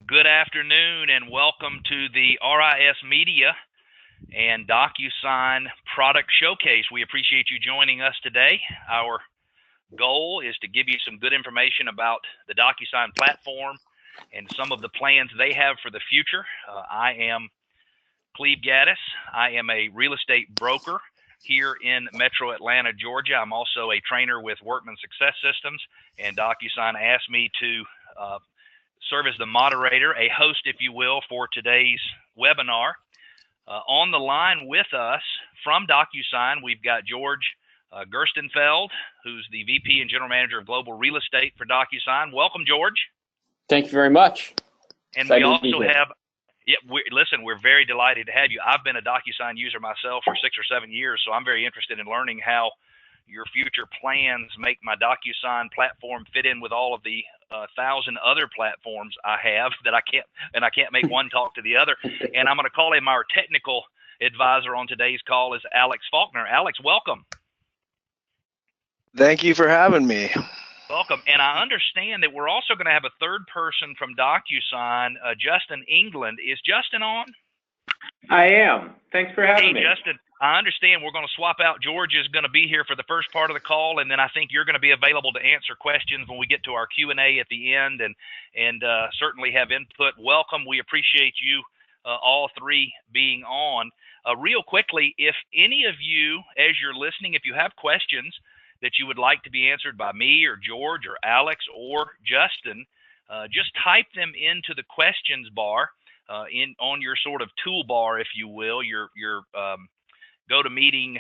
Good afternoon and welcome to the RISMedia and DocuSign product showcase. We appreciate you joining us today. Our goal is to give you some good information about the DocuSign platform and some of the plans they have for the future. I am Cleve Gaddis. I am a real estate broker here in Metro Atlanta, Georgia. I'm also a trainer with Workman Success Systems, and DocuSign asked me to serve as the moderator, a host, if you will, for today's webinar. On the line with us from DocuSign, we've got George Gerstenfeld, who's the VP and General Manager of Global Real Estate for DocuSign. Welcome, George. Thank you very much. And we also have, listen, we're very delighted to have you. I've been a DocuSign user myself for 6 or 7 years, so I'm very interested in learning how your future plans make my DocuSign platform fit in with all of the 1,000 other platforms I have that I can't make one talk to the other. And I'm going to call him our technical advisor on today's call is Alex Faulkner. Alex, welcome. Thank you for having me. Welcome. And I understand that we're also going to have a third person from DocuSign, Justin England. Is Justin on? I am. Thanks for having me. Hey, Justin. I understand we're going to swap out. George is going to be here for the first part of the call, and then I think you're going to be available to answer questions when we get to our Q&A at the end, and certainly have input. Welcome. We appreciate you all three being on. Real quickly, if any of you, as you're listening, if you have questions that you would like to be answered by me or George or Alex or Justin, just type them into the questions bar on your sort of toolbar, if you will, your GoToMeeting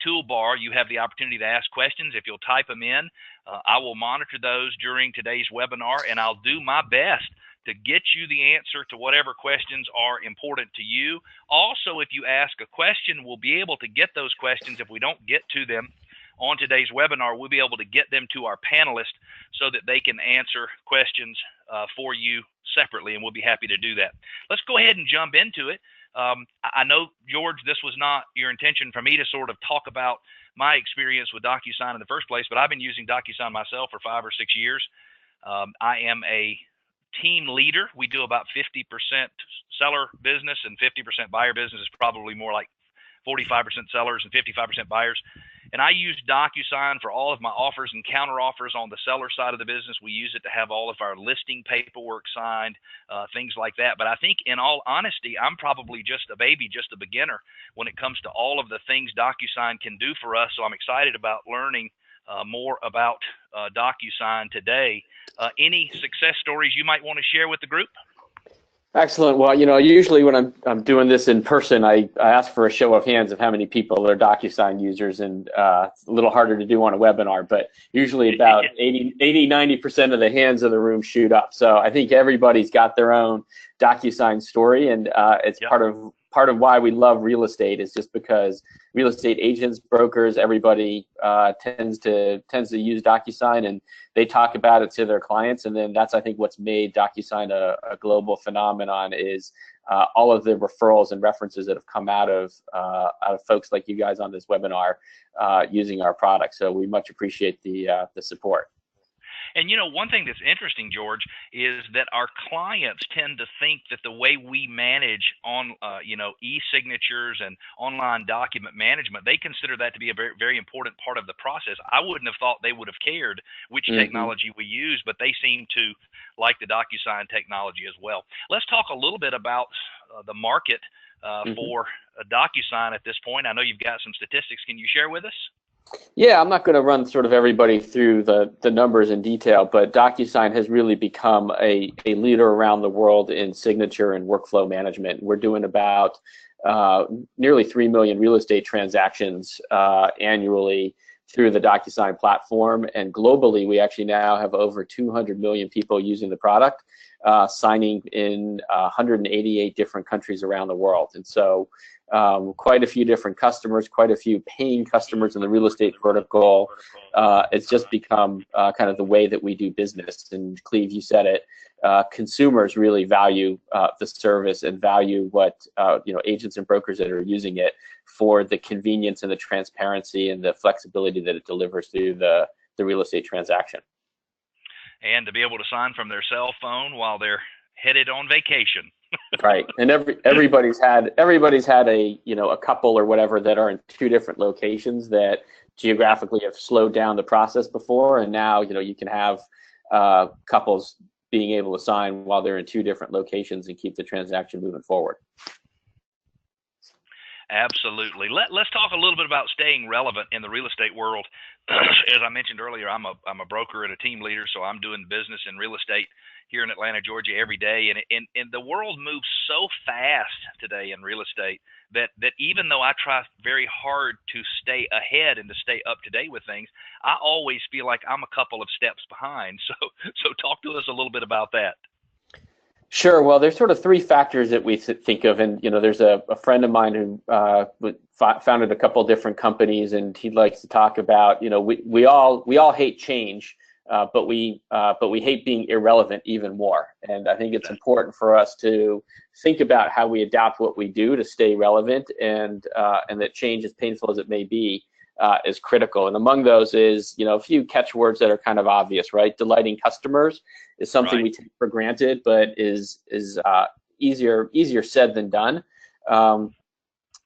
toolbar. You have the opportunity to ask questions. If you'll type them in, I will monitor those during today's webinar, and I'll do my best to get you the answer to whatever questions are important to you. Also, if you ask a question, we'll be able to get those questions. If we don't get to them on today's webinar, we'll be able to get them to our panelists so that they can answer questions for you separately, and we'll be happy to do that. Let's go ahead and jump into it. I know, George, this was not your intention for me to sort of talk about my experience with DocuSign in the first place, but I've been using DocuSign myself for 5 or 6 years. I am a team leader. We do about 50% seller business and 50% buyer business. Is probably more like 45% sellers and 55% buyers. And I use DocuSign for all of my offers and counter offers on the seller side of the business. We use it to have all of our listing paperwork signed, things like that. But I think in all honesty, I'm probably just a baby, just a beginner when it comes to all of the things DocuSign can do for us. So I'm excited about learning more about DocuSign today. Any success stories you might want to share with the group? Excellent. Well, you know, usually when I'm doing this in person, I ask for a show of hands of how many people are DocuSign users, and it's a little harder to do on a webinar, but usually about 80-90% of the hands of the room shoot up. So I think everybody's got their own DocuSign story, and it's part of why we love real estate is just because real estate agents, brokers, everybody tends to use DocuSign, and they talk about it to their clients. And then that's, I think, what's made DocuSign a global phenomenon is all of the referrals and references that have come out of folks like you guys on this webinar using our product. So we much appreciate the support. And, you know, one thing that's interesting, George, is that our clients tend to think that the way we manage on, e-signatures and online document management, they consider that to be a very, very important part of the process. I wouldn't have thought they would have cared which technology we use, but they seem to like the DocuSign technology as well. Let's talk a little bit about the market for DocuSign at this point. I know you've got some statistics. Can you share with us? Yeah, I'm not going to run sort of everybody through the numbers in detail, but DocuSign has really become a leader around the world in signature and workflow management. We're doing about nearly 3 million real estate transactions annually through the DocuSign platform, and globally we actually now have over 200 million people using the product, signing in 188 different countries around the world. And so quite a few different customers, quite a few paying customers in the real estate vertical. It's just become kind of the way that we do business. And Cleve, you said it, consumers really value the service and value what agents and brokers that are using it for the convenience and the transparency and the flexibility that it delivers through the real estate transaction. And to be able to sign from their cell phone while they're headed on vacation. Right, and everybody's had a a couple or whatever that are in two different locations that geographically have slowed down the process before, and now you can have couples being able to sign while they're in two different locations and keep the transaction moving forward. Absolutely. Let's talk a little bit about staying relevant in the real estate world. As I mentioned earlier, I'm a broker and a team leader, so I'm doing business in real estate here in Atlanta, Georgia every day. And the world moves so fast today in real estate that even though I try very hard to stay ahead and to stay up to date with things, I always feel like I'm a couple of steps behind. So talk to us a little bit about that. Sure. Well, there's sort of three factors that we think of, and there's a friend of mine who founded a couple different companies, and he likes to talk about we all hate change, but we hate being irrelevant even more. And I think it's important for us to think about how we adapt what we do to stay relevant, and that change, as painful as it may be, is critical. And among those is a few catchwords that are kind of obvious, right? Delighting customers is something we take for granted, but is easier said than done.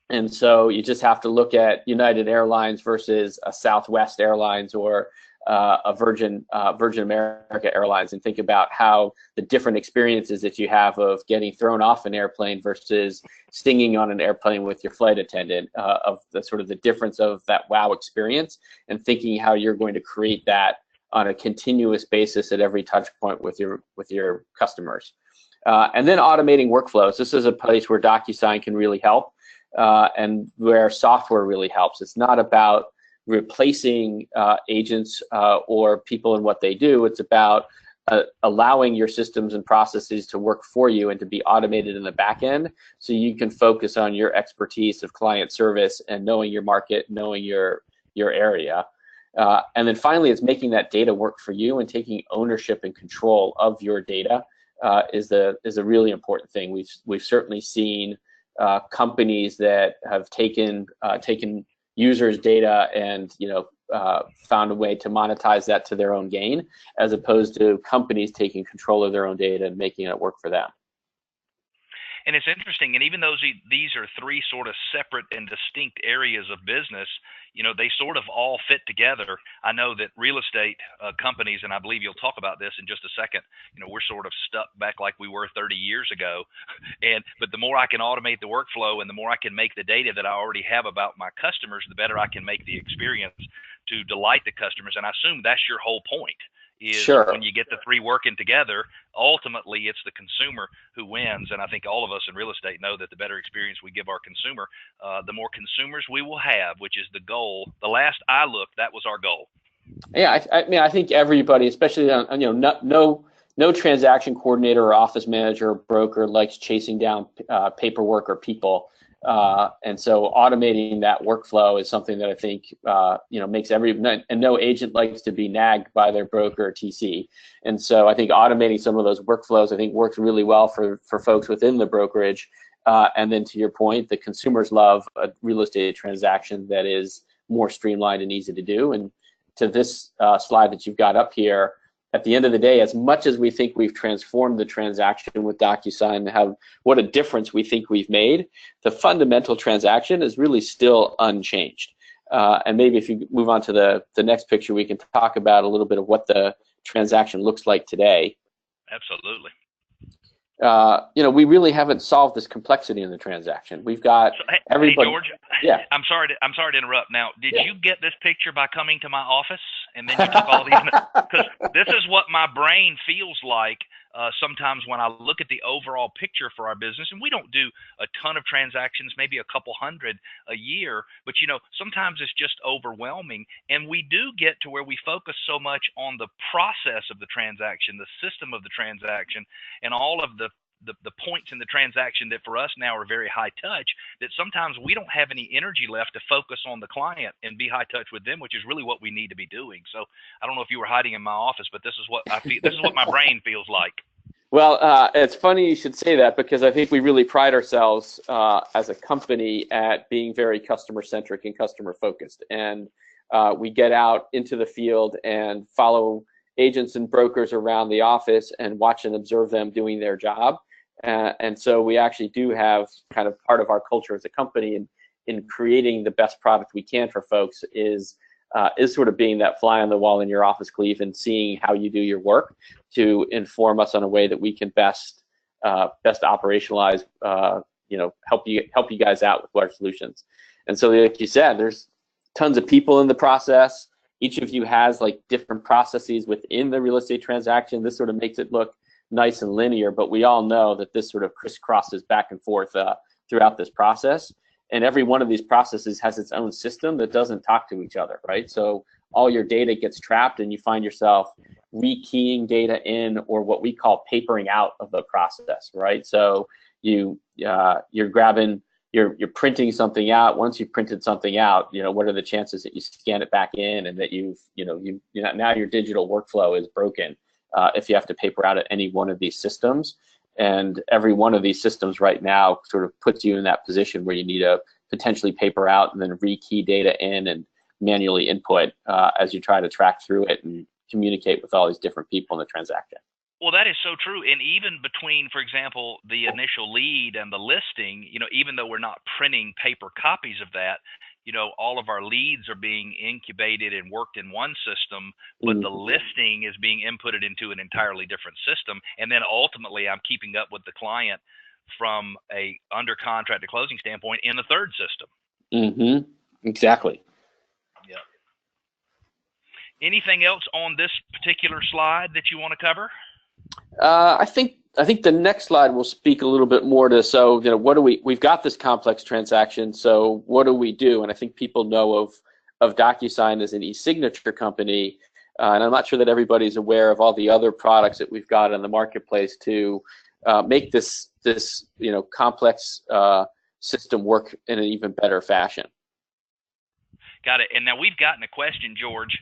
And so you just have to look at United Airlines versus a Southwest Airlines or a Virgin America Airlines, and think about how the different experiences that you have of getting thrown off an airplane versus singing on an airplane with your flight attendant, of the sort of the difference of that wow experience, and thinking how you're going to create that on a continuous basis at every touch point with your customers. And then automating workflows. This is a place where DocuSign can really help, and where software really helps. It's not about replacing agents or people in what they do. It's about allowing your systems and processes to work for you and to be automated in the back end, so you can focus on your expertise of client service and knowing your market, knowing your area. And then finally, it's making that data work for you and taking ownership and control of your data is a really important thing. We've certainly seen companies that have taken users' data and found a way to monetize that to their own gain, as opposed to companies taking control of their own data and making it work for them. And it's interesting, and even though these are three sort of separate and distinct areas of business, they sort of all fit together. I know that real estate companies, and I believe you'll talk about this in just a second, we're sort of stuck back like we were 30 years ago. But the more I can automate the workflow and the more I can make the data that I already have about my customers, the better I can make the experience to delight the customers. And I assume that's your whole point. Sure. When you get the three working together, ultimately it's the consumer who wins. And I think all of us in real estate know that the better experience we give our consumer, the more consumers we will have, which is the goal. The last I looked, that was our goal. Yeah, I think everybody, especially no transaction coordinator or office manager or broker likes chasing down paperwork or people. And so automating that workflow is something that I think makes and no agent likes to be nagged by their broker or TC. And so I think automating some of those workflows, I think, works really well for folks within the brokerage. And then to your point, the consumers love a real estate transaction that is more streamlined and easy to do. And to this slide that you've got up here, at the end of the day, as much as we think we've transformed the transaction with DocuSign, what a difference we think we've made, the fundamental transaction is really still unchanged. And maybe if you move on to the next picture, we can talk about a little bit of what the transaction looks like today. Absolutely. We really haven't solved this complexity in the transaction. We've got everybody. Hey, George. Yeah. I'm sorry to interrupt. Now, did you get this picture by coming to my office and then you took all these? Because this is what my brain feels like sometimes when I look at the overall picture for our business. And we don't do a ton of transactions, maybe a couple hundred a year, but sometimes it's just overwhelming. And we do get to where we focus so much on the process of the transaction, the system of the transaction, and all of the points in the transaction that for us now are very high touch, that sometimes we don't have any energy left to focus on the client and be high touch with them, which is really what we need to be doing. So I don't know if you were hiding in my office, but this is what I feel. This is what my brain feels like. Well, it's funny you should say that, because I think we really pride ourselves as a company at being very customer-centric and customer-focused. And we get out into the field and follow agents and brokers around the office and watch and observe them doing their job. And so we actually do have kind of part of our culture as a company in creating the best product we can for folks is sort of being that fly on the wall in your office, Cleve, and seeing how you do your work to inform us on a way that we can best operationalize, help you guys out with our solutions. And so, like you said, there's tons of people in the process. Each of you has like different processes within the real estate transaction. This sort of makes it look nice and linear, but we all know that this sort of crisscrosses back and forth throughout this process. And every one of these processes has its own system that doesn't talk to each other, right? So all your data gets trapped and you find yourself rekeying data in, or what we call papering out of the process, right? So you're printing something out. Once you've printed something out, what are the chances that you scan it back in and that now your digital workflow is broken if you have to paper out at any one of these systems. And every one of these systems right now sort of puts you in that position where you need to potentially paper out and then rekey data in and manually input as you try to track through it and communicate with all these different people in the transaction. Well, that is so true. And even between, for example, the initial lead and the listing, even though we're not printing paper copies of that, all of our leads are being incubated and worked in one system, but the listing is being inputted into an entirely different system. And then ultimately, I'm keeping up with the client from a under contract to closing standpoint in the third system. Exactly. Yeah. Anything else on this particular slide that you want to cover? I think the next slide will speak a little bit more to, so, what do we've got this complex transaction, so what do we do? And I think people know of DocuSign as an e-signature company, and I'm not sure that everybody's aware of all the other products that we've got in the marketplace to make this complex system work in an even better fashion. Got it. And now we've gotten a question, George,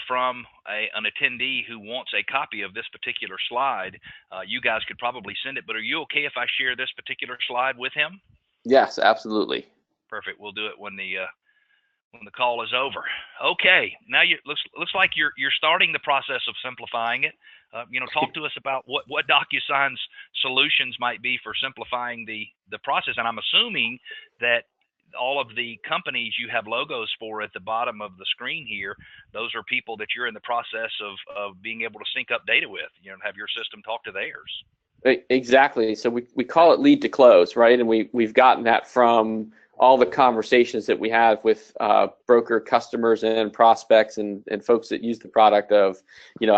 from an attendee who wants a copy of this particular slide. You guys could probably send it, but are you okay if I share this particular slide with him? Yes, absolutely. Perfect. We'll do it when the call is over. Okay. Now looks like you're starting the process of simplifying it. Talk to us about what DocuSign's solutions might be for simplifying the process. And I'm assuming that all of the companies you have logos for at the bottom of the screen here, those are people that you're in the process of being able to sync up data with, have your system talk to theirs. Exactly. So we call it lead to close, right? And we've gotten that from all the conversations that we have with broker customers and prospects and folks that use the product of,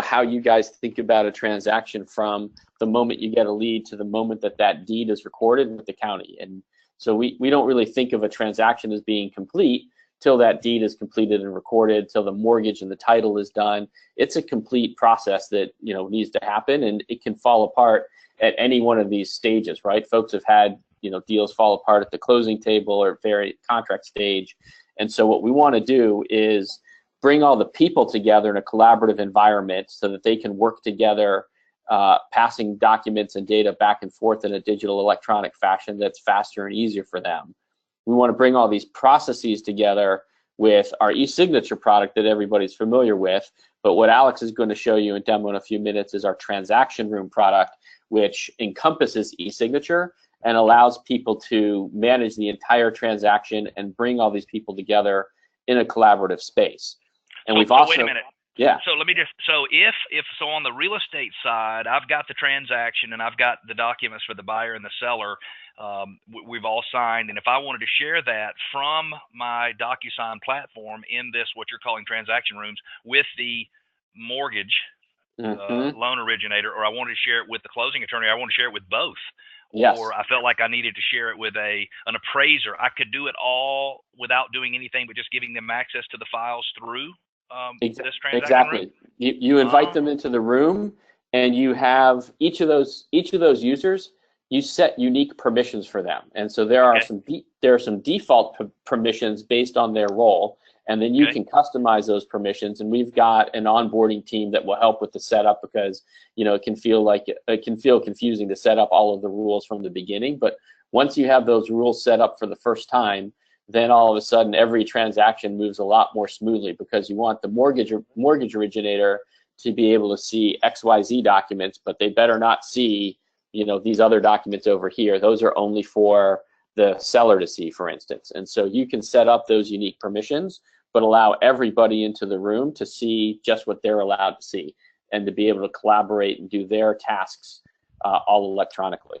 how you guys think about a transaction from the moment you get a lead to the moment that deed is recorded with the county. And so we don't really think of a transaction as being complete till that deed is completed and recorded, till the mortgage and the title is done. It's a complete process that needs to happen, and it can fall apart at any one of these stages, right? Folks have had deals fall apart at the closing table or very contract stage, and so what we want to do is bring all the people together in a collaborative environment so that they can work together, passing documents and data back and forth in a digital electronic fashion that's faster and easier for them. We want to bring all these processes together with our e-signature product that everybody's familiar with, but what Alex is going to show you and demo in a few minutes is our transaction room product, which encompasses e-signature and allows people to manage the entire transaction and bring all these people together in a collaborative space. And we've also— wait a minute. Yeah. So let me just, so on the real estate side, I've got the transaction and I've got the documents for the buyer and the seller. We've all signed. And if I wanted to share that from my DocuSign platform in this, what you're calling transaction rooms, with the mortgage loan originator, or I wanted to share it with the closing attorney, I want to share it with both. Yes. Or I felt like I needed to share it with an appraiser. I could do it all without doing anything but just giving them access to the files through this transaction exactly. room? You invite them into the room, and you have each of those users. You set unique permissions for them, and so there are some default permissions based on their role, and then you can customize those permissions. And we've got an onboarding team that will help with the setup, because it can feel confusing to set up all of the rules from the beginning. But once you have those rules set up for the first time, then all of a sudden every transaction moves a lot more smoothly, because you want the mortgage originator to be able to see XYZ documents, but they better not see, these other documents over here. Those are only for the seller to see, for instance. And so you can set up those unique permissions, but allow everybody into the room to see just what they're allowed to see, and to be able to collaborate and do their tasks all electronically.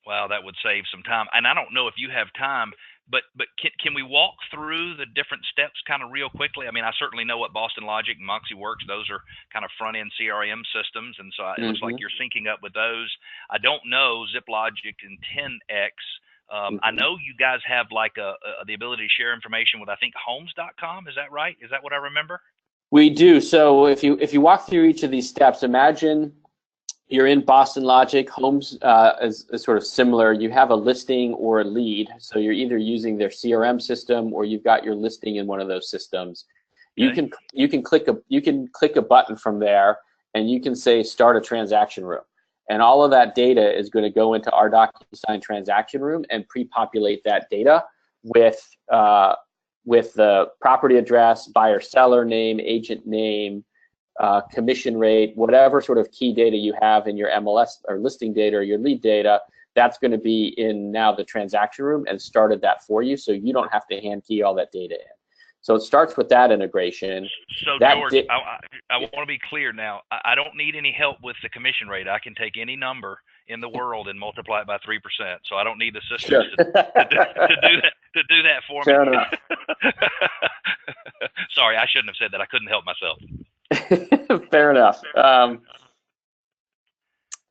Wow, that would save some time. And I don't know if you have time, but can we walk through the different steps kind of real quickly? I mean, I certainly know what Boston Logic and MoxieWorks, those are kind of front-end CRM systems, and so it looks like you're syncing up with those. I don't know ZipLogic and 10X. I know you guys have like the ability to share information with, I think, homes.com. Is that right? Is that what I remember? We do. So if you walk through each of these steps, imagine you're in Boston Logic. Homes is sort of similar. You have a listing or a lead, so you're either using their CRM system or you've got your listing in one of those systems. Okay. You can click a button from there, and you can say start a transaction room, and all of that data is going to go into our DocuSign Transaction Room and pre-populate that data with the property address, buyer seller name, agent name, commission rate, whatever sort of key data you have in your MLS or listing data or your lead data, that's going to be in now the transaction room and started that for you, so you don't have to hand key all that data in. So it starts with that integration. So George, I want to be clear now. I don't need any help with the commission rate. I can take any number in the world and multiply it by 3%. So I don't need the systems to do that for me. Fair enough. Sorry, I shouldn't have said that. I couldn't help myself. Fair enough.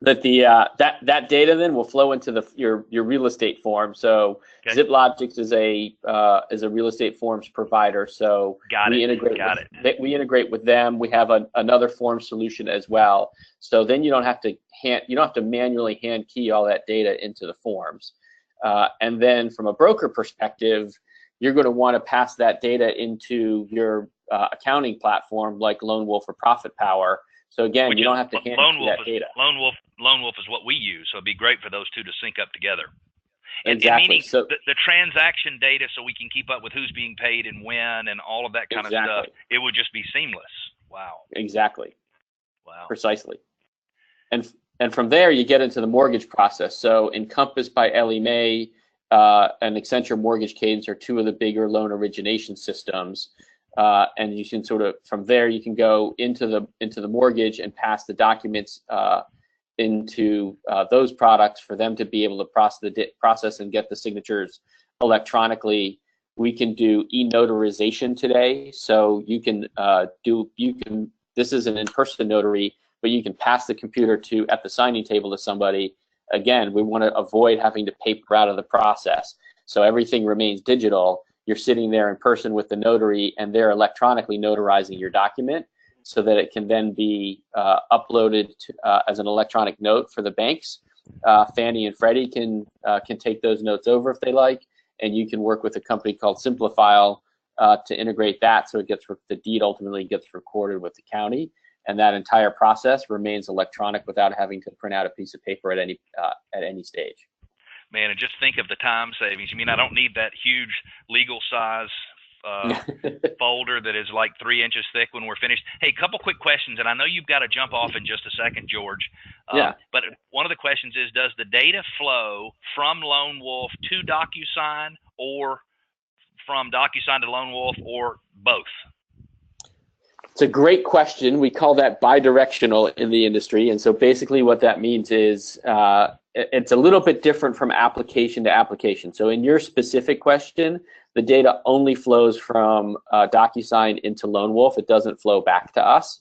That data then will flow into your real estate form. So okay. ZipLogic is a real estate forms provider. So we integrate with them. We have another form solution as well. So then you don't have to manually hand key all that data into the forms. And then from a broker perspective, you're going to want to pass that data into your accounting platform like Lone Wolf or Profit Power. So again, you don't have to hand that data. Lone Wolf is what we use, so it'd be great for those two to sync up together. Exactly. And meaning so, the transaction data, so we can keep up with who's being paid and when and all of that kind of stuff. It would just be seamless. Wow. Exactly. Wow. Precisely. And from there, you get into the mortgage process. So Encompass by Ellie Mae and Accenture Mortgage Cadence are two of the bigger loan origination systems. And you can sort of, from there, you can go into the mortgage and pass the documents into those products for them to be able to process and get the signatures electronically. We can do e-notarization today, so you can this is an in-person notary, but you can pass the computer at the signing table to somebody. Again, we want to avoid having to paper out of the process, so everything remains digital. You're sitting there in person with the notary, and they're electronically notarizing your document so that it can then be uploaded as an electronic note for the banks. Fannie and Freddie can take those notes over if they like, and you can work with a company called Simplifile to integrate that, so the deed ultimately gets recorded with the county, and that entire process remains electronic without having to print out a piece of paper at any stage. Man, and just think of the time savings. I mean, I don't need that huge legal size folder that is like 3 inches thick when we're finished. Hey, a couple quick questions, and I know you've got to jump off in just a second, George. But one of the questions is, does the data flow from Lone Wolf to DocuSign, or from DocuSign to Lone Wolf, or both? It's a great question. We call that bidirectional in the industry, and so basically what that means is it's a little bit different from application to application. So in your specific question, the data only flows from DocuSign into Lone Wolf. It doesn't flow back to us.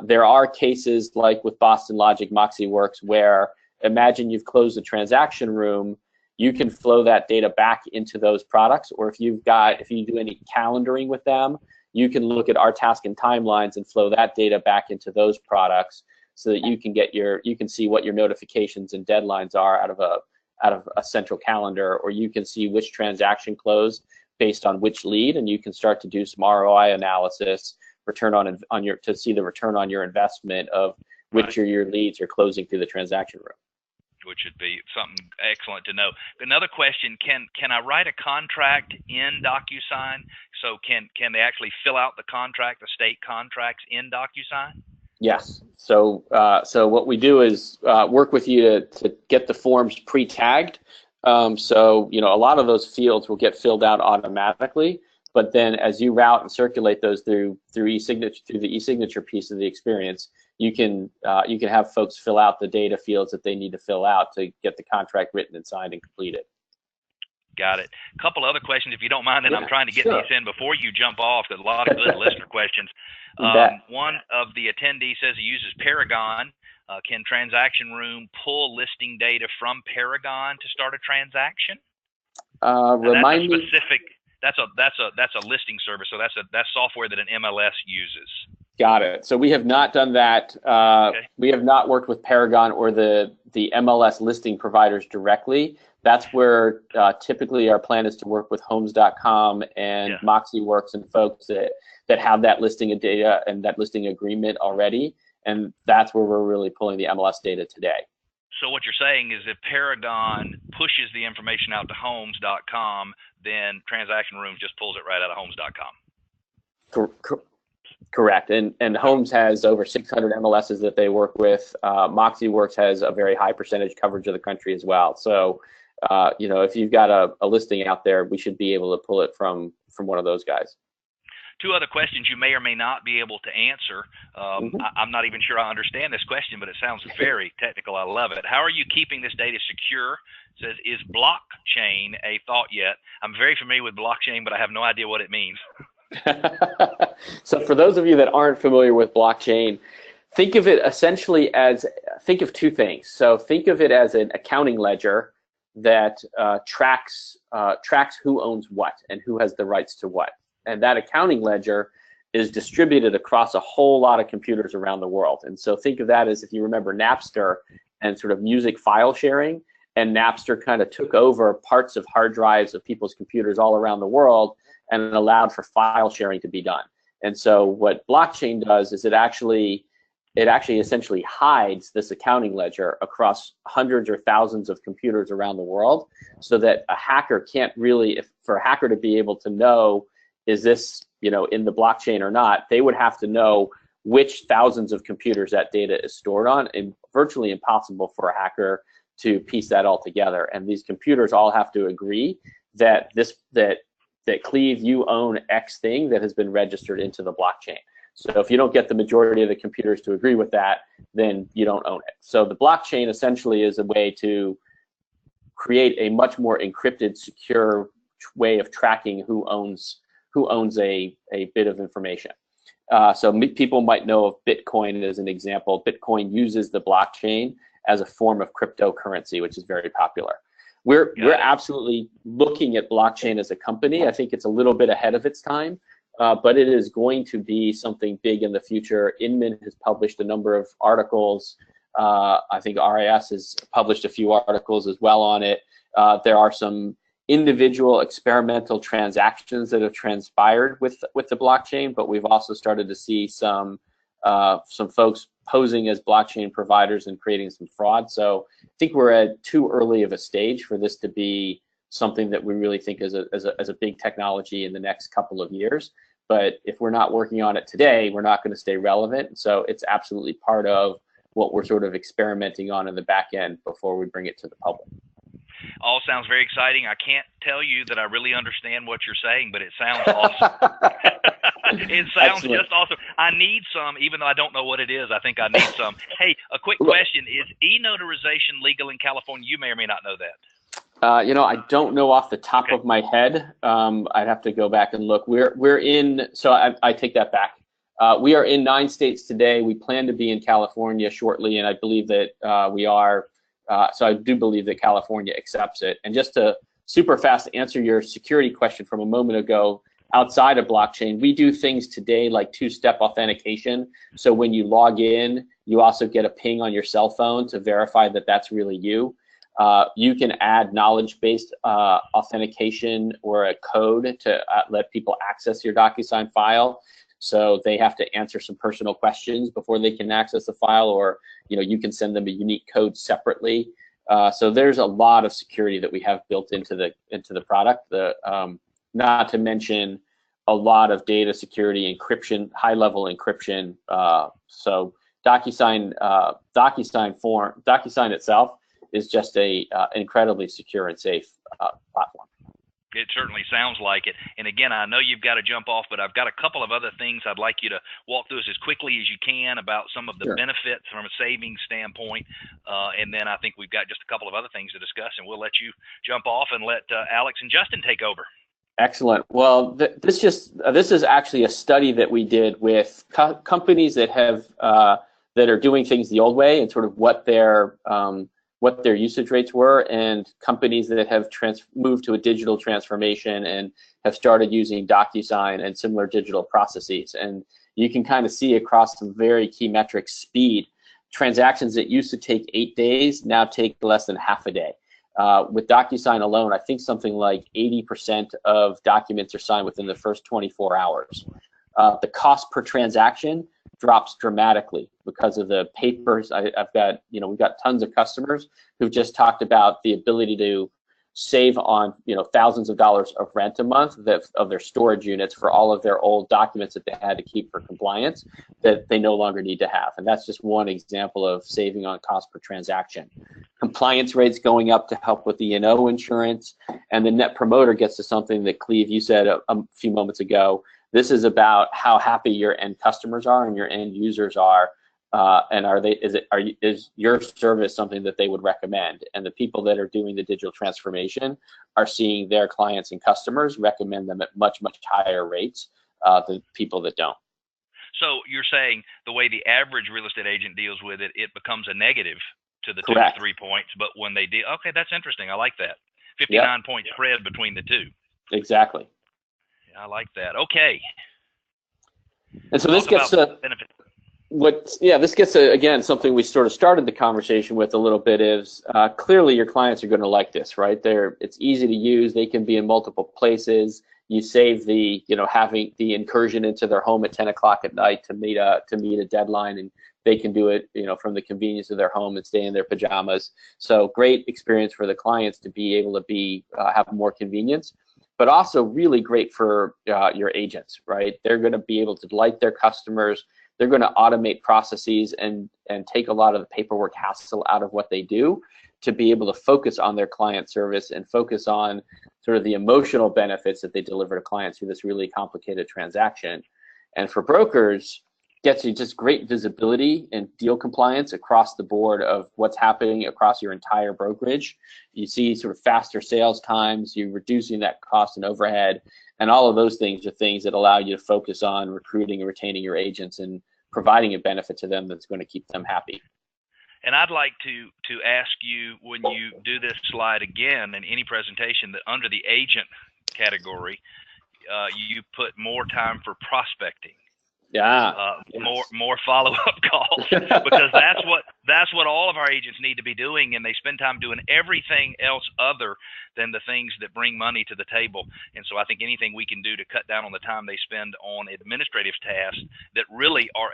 There are cases like with Boston Logic, MoxieWorks, where imagine you've closed the transaction room, you can flow that data back into those products, or if you do any calendaring with them, you can look at our task and timelines and flow that data back into those products, so that you can see what your notifications and deadlines are out of a central calendar, or you can see which transaction closed based on which lead, and you can start to do some ROI analysis, to see the return on your investment of which of your leads are closing through the transaction room. which would be something excellent to know. Another question, can I write a contract in DocuSign? So can they actually fill out the contract, the state contracts in DocuSign? Yes. So so what we do is work with you to get the forms pre-tagged. So a lot of those fields will get filled out automatically, but then as you route and circulate those through e-signature, through the e-signature piece of the experience, you can have folks fill out the data fields that they need to fill out to get the contract written and signed and completed. Got it. A couple other questions, if you don't mind, and I'm trying to get these in before you jump off. There's a lot of good listener questions. One of the attendees says he uses Paragon. Can Transaction Room pull listing data from Paragon to start a transaction? Remind me. That's a listing service, so that's software that an MLS uses. Got it. So we have not done that. Okay. We have not worked with Paragon or the MLS listing providers directly. That's where typically our plan is to work with Homes.com and MoxieWorks and folks that have that listing of data and that listing agreement already. And that's where we're really pulling the MLS data today. So what you're saying is if Paragon pushes the information out to Homes.com, then Transaction Rooms just pulls it right out of Homes.com. Correct. And Homes has over 600 MLSs that they work with. MoxieWorks has a very high percentage coverage of the country as well. So, if you've got a listing out there, we should be able to pull it from one of those guys. Two other questions you may or may not be able to answer. I'm not even sure I understand this question, but it sounds very technical. I love it. How are you keeping this data secure? It says, is blockchain a thought yet? I'm very familiar with blockchain, but I have no idea what it means. So for those of you that aren't familiar with blockchain, think of it essentially as, think of two things. So think of it as an accounting ledger that tracks who owns what and who has the rights to what. And that accounting ledger is distributed across a whole lot of computers around the world. And so think of that as, if you remember Napster and sort of music file sharing, and Napster kind of took over parts of hard drives of people's computers all around the world and allowed for file sharing to be done. And so what blockchain does is it actually essentially hides this accounting ledger across hundreds or thousands of computers around the world, so that a hacker can't really, for a hacker to be able to know, is this in the blockchain or not, they would have to know which thousands of computers that data is stored on, and virtually impossible for a hacker to piece that all together. And these computers all have to agree that Cleve, you own X thing that has been registered into the blockchain. So if you don't get the majority of the computers to agree with that, then you don't own it. So the blockchain essentially is a way to create a much more encrypted, secure way of tracking who owns a bit of information. So people might know of Bitcoin as an example. Bitcoin uses the blockchain as a form of cryptocurrency, which is very popular. We're absolutely looking at blockchain as a company. I think it's a little bit ahead of its time, but it is going to be something big in the future. Inman has published a number of articles. I think RIS has published a few articles as well on it. There are some individual experimental transactions that have transpired with the blockchain, but we've also started to see some folks posing as blockchain providers and creating some fraud. So I think we're at too early of a stage for this to be something that we really think is a big technology in the next couple of years. But if we're not working on it today, we're not going to stay relevant. So it's absolutely part of what we're sort of experimenting on in the back end before we bring it to the public. All sounds very exciting. I can't tell you that I really understand what you're saying, but it sounds awesome. It sounds just awesome. I need some, even though I don't know what it is. I think I need some. Hey, a quick question. Is e-notarization legal in California? You may or may not know that. I don't know off the top of my head. I'd have to go back and look. We're in, so I take that back. We are in 9 states today. We plan to be in California shortly, and I believe that we are. So I do believe that California accepts it. And just to super fast answer your security question from a moment ago, outside of blockchain, we do things today like 2-step authentication. So when you log in, you also get a ping on your cell phone to verify that that's really you. You can add knowledge-based authentication or a code to let people access your DocuSign file. So they have to answer some personal questions before they can access the file, or you can send them a unique code separately. So there's a lot of security that we have built into the product. Not to mention a lot of data security encryption, high-level encryption. So DocuSign itself is just a incredibly secure and safe platform. It certainly sounds like it. And again, I know you've got to jump off, but I've got a couple of other things I'd like you to walk through as quickly as you can about some of the Sure. benefits from a savings standpoint. And then I think we've got just a couple of other things to discuss, and we'll let you jump off and let Alex and Justin take over. Excellent. Well, this is actually a study that we did with companies that have that are doing things the old way and sort of what their usage rates were, and companies that have moved to a digital transformation and have started using DocuSign and similar digital processes. And you can kind of see across some very key metrics: speed. Transactions that used to take 8 days now take less than half a day. With DocuSign alone, I think something like 80% of documents are signed within the first 24 hours. The cost per transaction drops dramatically because of the papers. We've got tons of customers who've just talked about the ability to save on thousands of dollars of rent a month of their storage units for all of their old documents that they had to keep for compliance that they no longer need to have. And that's just one example of saving on cost per transaction. Compliance rates going up to help with the E&O insurance, and the net promoter gets to something that Cleve, you said a few moments ago. This is about how happy your end customers are and your end users are, and is your service something that they would recommend? And the people that are doing the digital transformation are seeing their clients and customers recommend them at much, much higher rates than people that don't. So you're saying the way the average real estate agent deals with it, it becomes a negative to the Correct. 2 to 3 points, but when they do, okay, that's interesting. I like that. 59-point spread between the two. Exactly. I like that. Okay. And so this gets again, something we sort of started the conversation with a little bit is clearly your clients are going to like this, right? It's easy to use. They can be in multiple places. You save the having the incursion into their home at 10 o'clock at night to meet a deadline, and they can do it from the convenience of their home and stay in their pajamas. So great experience for the clients to be able to have more convenience, but also really great for your agents, right? They're going to be able to delight their customers. They're going to automate processes and take a lot of the paperwork hassle out of what they do to be able to focus on their client service and focus on sort of the emotional benefits that they deliver to clients through this really complicated transaction. And for brokers, gets you just great visibility and deal compliance across the board of what's happening across your entire brokerage. You see sort of faster sales times, you're reducing that cost and overhead, and all of those things are things that allow you to focus on recruiting and retaining your agents and providing a benefit to them that's going to keep them happy. And I'd like to ask you, when you do this slide again in any presentation, that under the agent category, you put more time for prospecting. Yeah. More follow-up calls, because that's what all of our agents need to be doing, and they spend time doing everything else other than the things that bring money to the table. And so I think anything we can do to cut down on the time they spend on administrative tasks that really are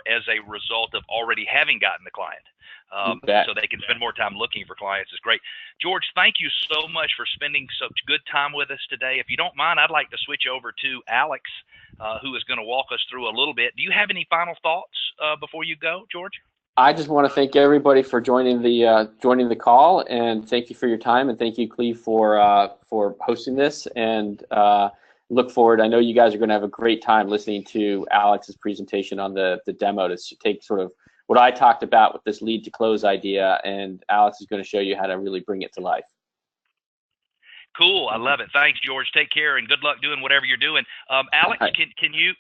as a result of already having gotten the client, so they can spend more time looking for clients is great. George, thank you so much for spending such good time with us today. If you don't mind, I'd like to switch over to Alex, who is going to walk us through a little bit. Do you have any final thoughts before you go, George? I just want to thank everybody for joining the call, and thank you for your time, and thank you, Cleve, for hosting this, and look forward. I know you guys are going to have a great time listening to Alex's presentation on the demo to take sort of what I talked about with this lead to close idea, and Alex is going to show you how to really bring it to life. Cool, I love it. Thanks, George. Take care and good luck doing whatever you're doing. Alex, can you?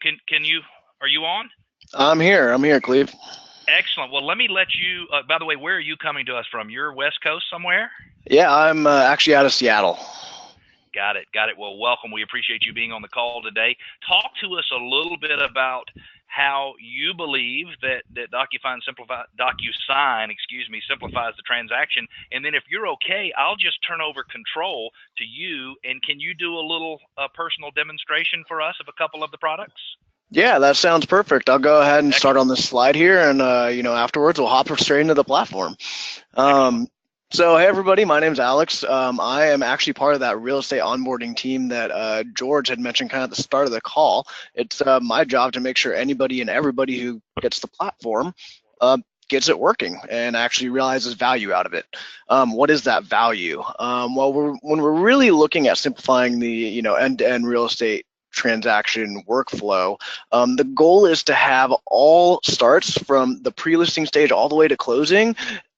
Are you on? I'm here, Cleve. Excellent. Well, let me let you. By the way, where are you coming to us from? You're West Coast somewhere? Yeah, I'm actually out of Seattle. Got it. Well, welcome. We appreciate you being on the call today. Talk to us a little bit about how you believe that DocuSign simplifies the transaction. And then if you're okay, I'll just turn over control to you. And can you do a little personal demonstration for us of a couple of the products? Yeah, that sounds perfect. I'll go ahead and start on this slide here, and afterwards we'll hop straight into the platform. So, hey everybody, my name's Alex. I am actually part of that real estate onboarding team that George had mentioned kind of at the start of the call. It's my job to make sure anybody and everybody who gets the platform gets it working and actually realizes value out of it. What is that value? Well, when we're really looking at simplifying the end-to-end real estate transaction workflow, the goal is to have all starts from the pre-listing stage all the way to closing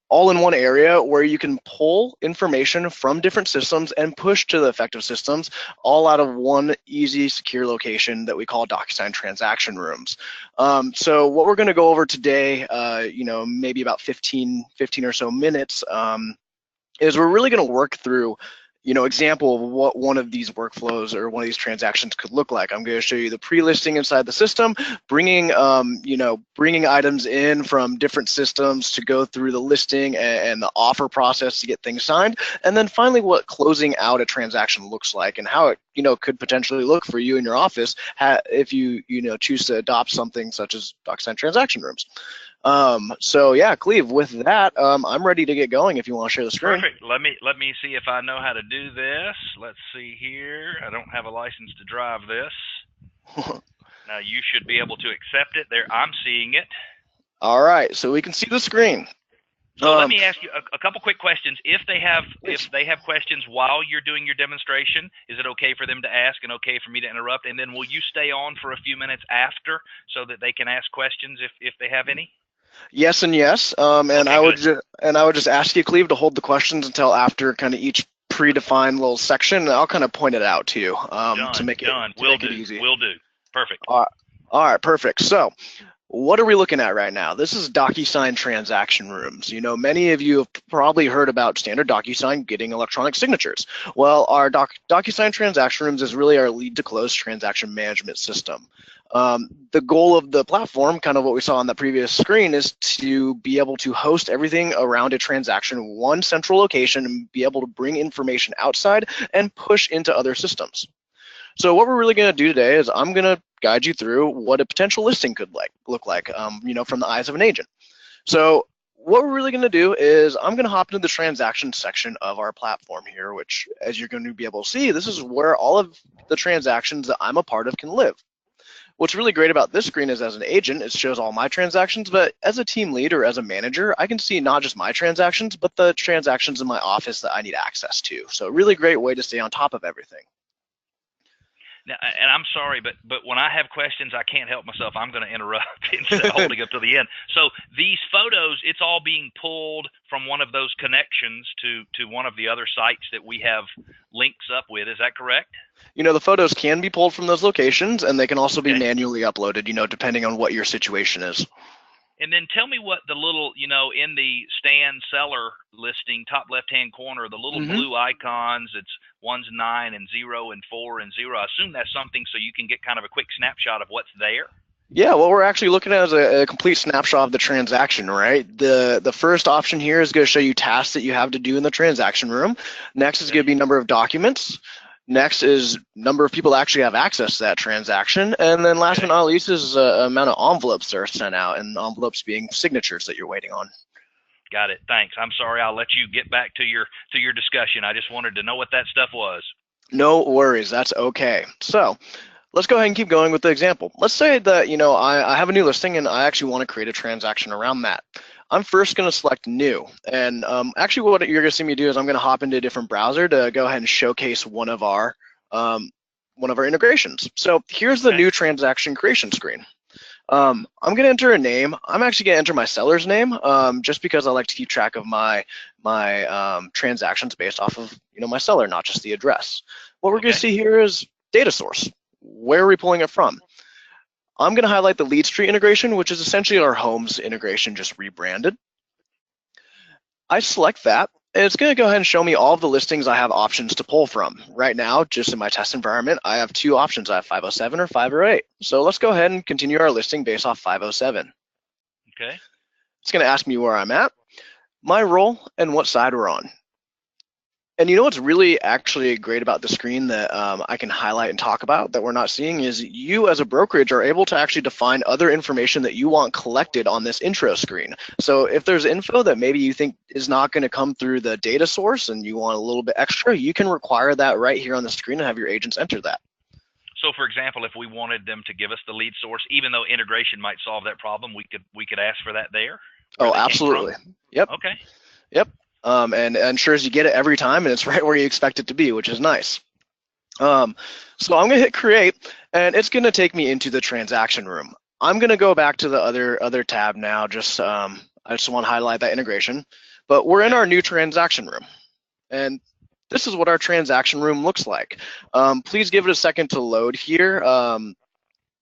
all in one area where you can pull information from different systems and push to the effective systems all out of one easy, secure location that we call DocuSign Transaction Rooms. So what we're going to go over today, maybe about 15 or so minutes, is we're really going to work through example of what one of these workflows or one of these transactions could look like. I'm going to show you the pre-listing inside the system, bringing items in from different systems to go through the listing and the offer process to get things signed, and then finally what closing out a transaction looks like and how it could potentially look for you in your office if you choose to adopt something such as DocuSign Transaction Rooms. So yeah, Cleve, with that, I'm ready to get going if you want to share the screen. Perfect. Let me see if I know how to do this. Let's see here. I don't have a license to drive this. Now you should be able to accept it. There, I'm seeing it. All right, so we can see the screen. So let me ask you a couple quick questions. If they have questions while you're doing your demonstration, is it okay for them to ask and okay for me to interrupt? And then will you stay on for a few minutes after so that they can ask questions if they have any? Yes and yes, and okay, I would just ask you, Cleve, to hold the questions until after kind of each predefined little section, and I'll kind of point it out to you to make it easy. Will do. Perfect. All right, perfect. So, what are we looking at right now? This is DocuSign Transaction Rooms. Many of you have probably heard about standard DocuSign getting electronic signatures. Well, our DocuSign Transaction Rooms is really our lead to close transaction management system. The goal of the platform, kind of what we saw on the previous screen, is to be able to host everything around a transaction in one central location and be able to bring information outside and push into other systems. So what we're really going to do today is I'm going to guide you through what a potential listing could look like, from the eyes of an agent. So what we're really going to do is I'm going to hop into the transaction section of our platform here, which, as you're going to be able to see, this is where all of the transactions that I'm a part of can live. What's really great about this screen is, as an agent, it shows all my transactions, but as a team lead or as a manager, I can see not just my transactions, but the transactions in my office that I need access to. So a really great way to stay on top of everything. Now, and I'm sorry, but when I have questions, I can't help myself. I'm going to interrupt instead of holding up to the end. So these photos, it's all being pulled from one of those connections to one of the other sites that we have links up with. Is that correct? The photos can be pulled from those locations, and they can also be manually uploaded, depending on what your situation is. And then tell me what the little, in the Stan seller listing, top left-hand corner, the little blue icons, it's 1's 9 and 0 and 4 and 0. I assume that's something so you can get kind of a quick snapshot of what's there. Yeah, what we're actually looking at is a complete snapshot of the transaction, right? The first option here is going to show you tasks that you have to do in the transaction room. Next is going to be number of documents. Next is number of people that actually have access to that transaction. And then last but not least is amount of envelopes that are sent out, and envelopes being signatures that you're waiting on. Got it. Thanks. I'm sorry. I'll let you get back to your discussion. I just wanted to know what that stuff was. No worries. That's okay. So let's go ahead and keep going with the example. Let's say that, I have a new listing and I actually want to create a transaction around that. I'm first going to select new, and actually what you're going to see me do is I'm going to hop into a different browser to go ahead and showcase one of our integrations. So here's the new transaction creation screen. I'm going to enter a name. I'm actually going to enter my seller's name, just because I like to keep track of my transactions based off of my seller, not just the address. What we're going to see here is data source. Where are we pulling it from? I'm going to highlight the lead street integration, which is essentially our homes integration, just rebranded. I select that, and it's going to go ahead and show me all of the listings I have options to pull from. Right now, just in my test environment, I have two options. I have 507 or 508. So let's go ahead and continue our listing based off 507. Okay. It's going to ask me where I'm at, my role, and what side we're on. And you know what's really actually great about the screen that I can highlight and talk about that we're not seeing is you as a brokerage are able to actually define other information that you want collected on this intro screen. So if there's info that maybe you think is not going to come through the data source and you want a little bit extra, you can require that right here on the screen and have your agents enter that. So, for example, if we wanted them to give us the lead source, even though integration might solve that problem, we could ask for that there? Oh, absolutely. Yep. Okay. Yep. And ensures you get it every time, and it's right where you expect it to be, which is nice. So I'm going to hit create, and it's going to take me into the transaction room. I'm going to go back to the other tab now. Just I just want to highlight that integration, but we're in our new transaction room, and this is what our transaction room looks like. Please give it a second to load here.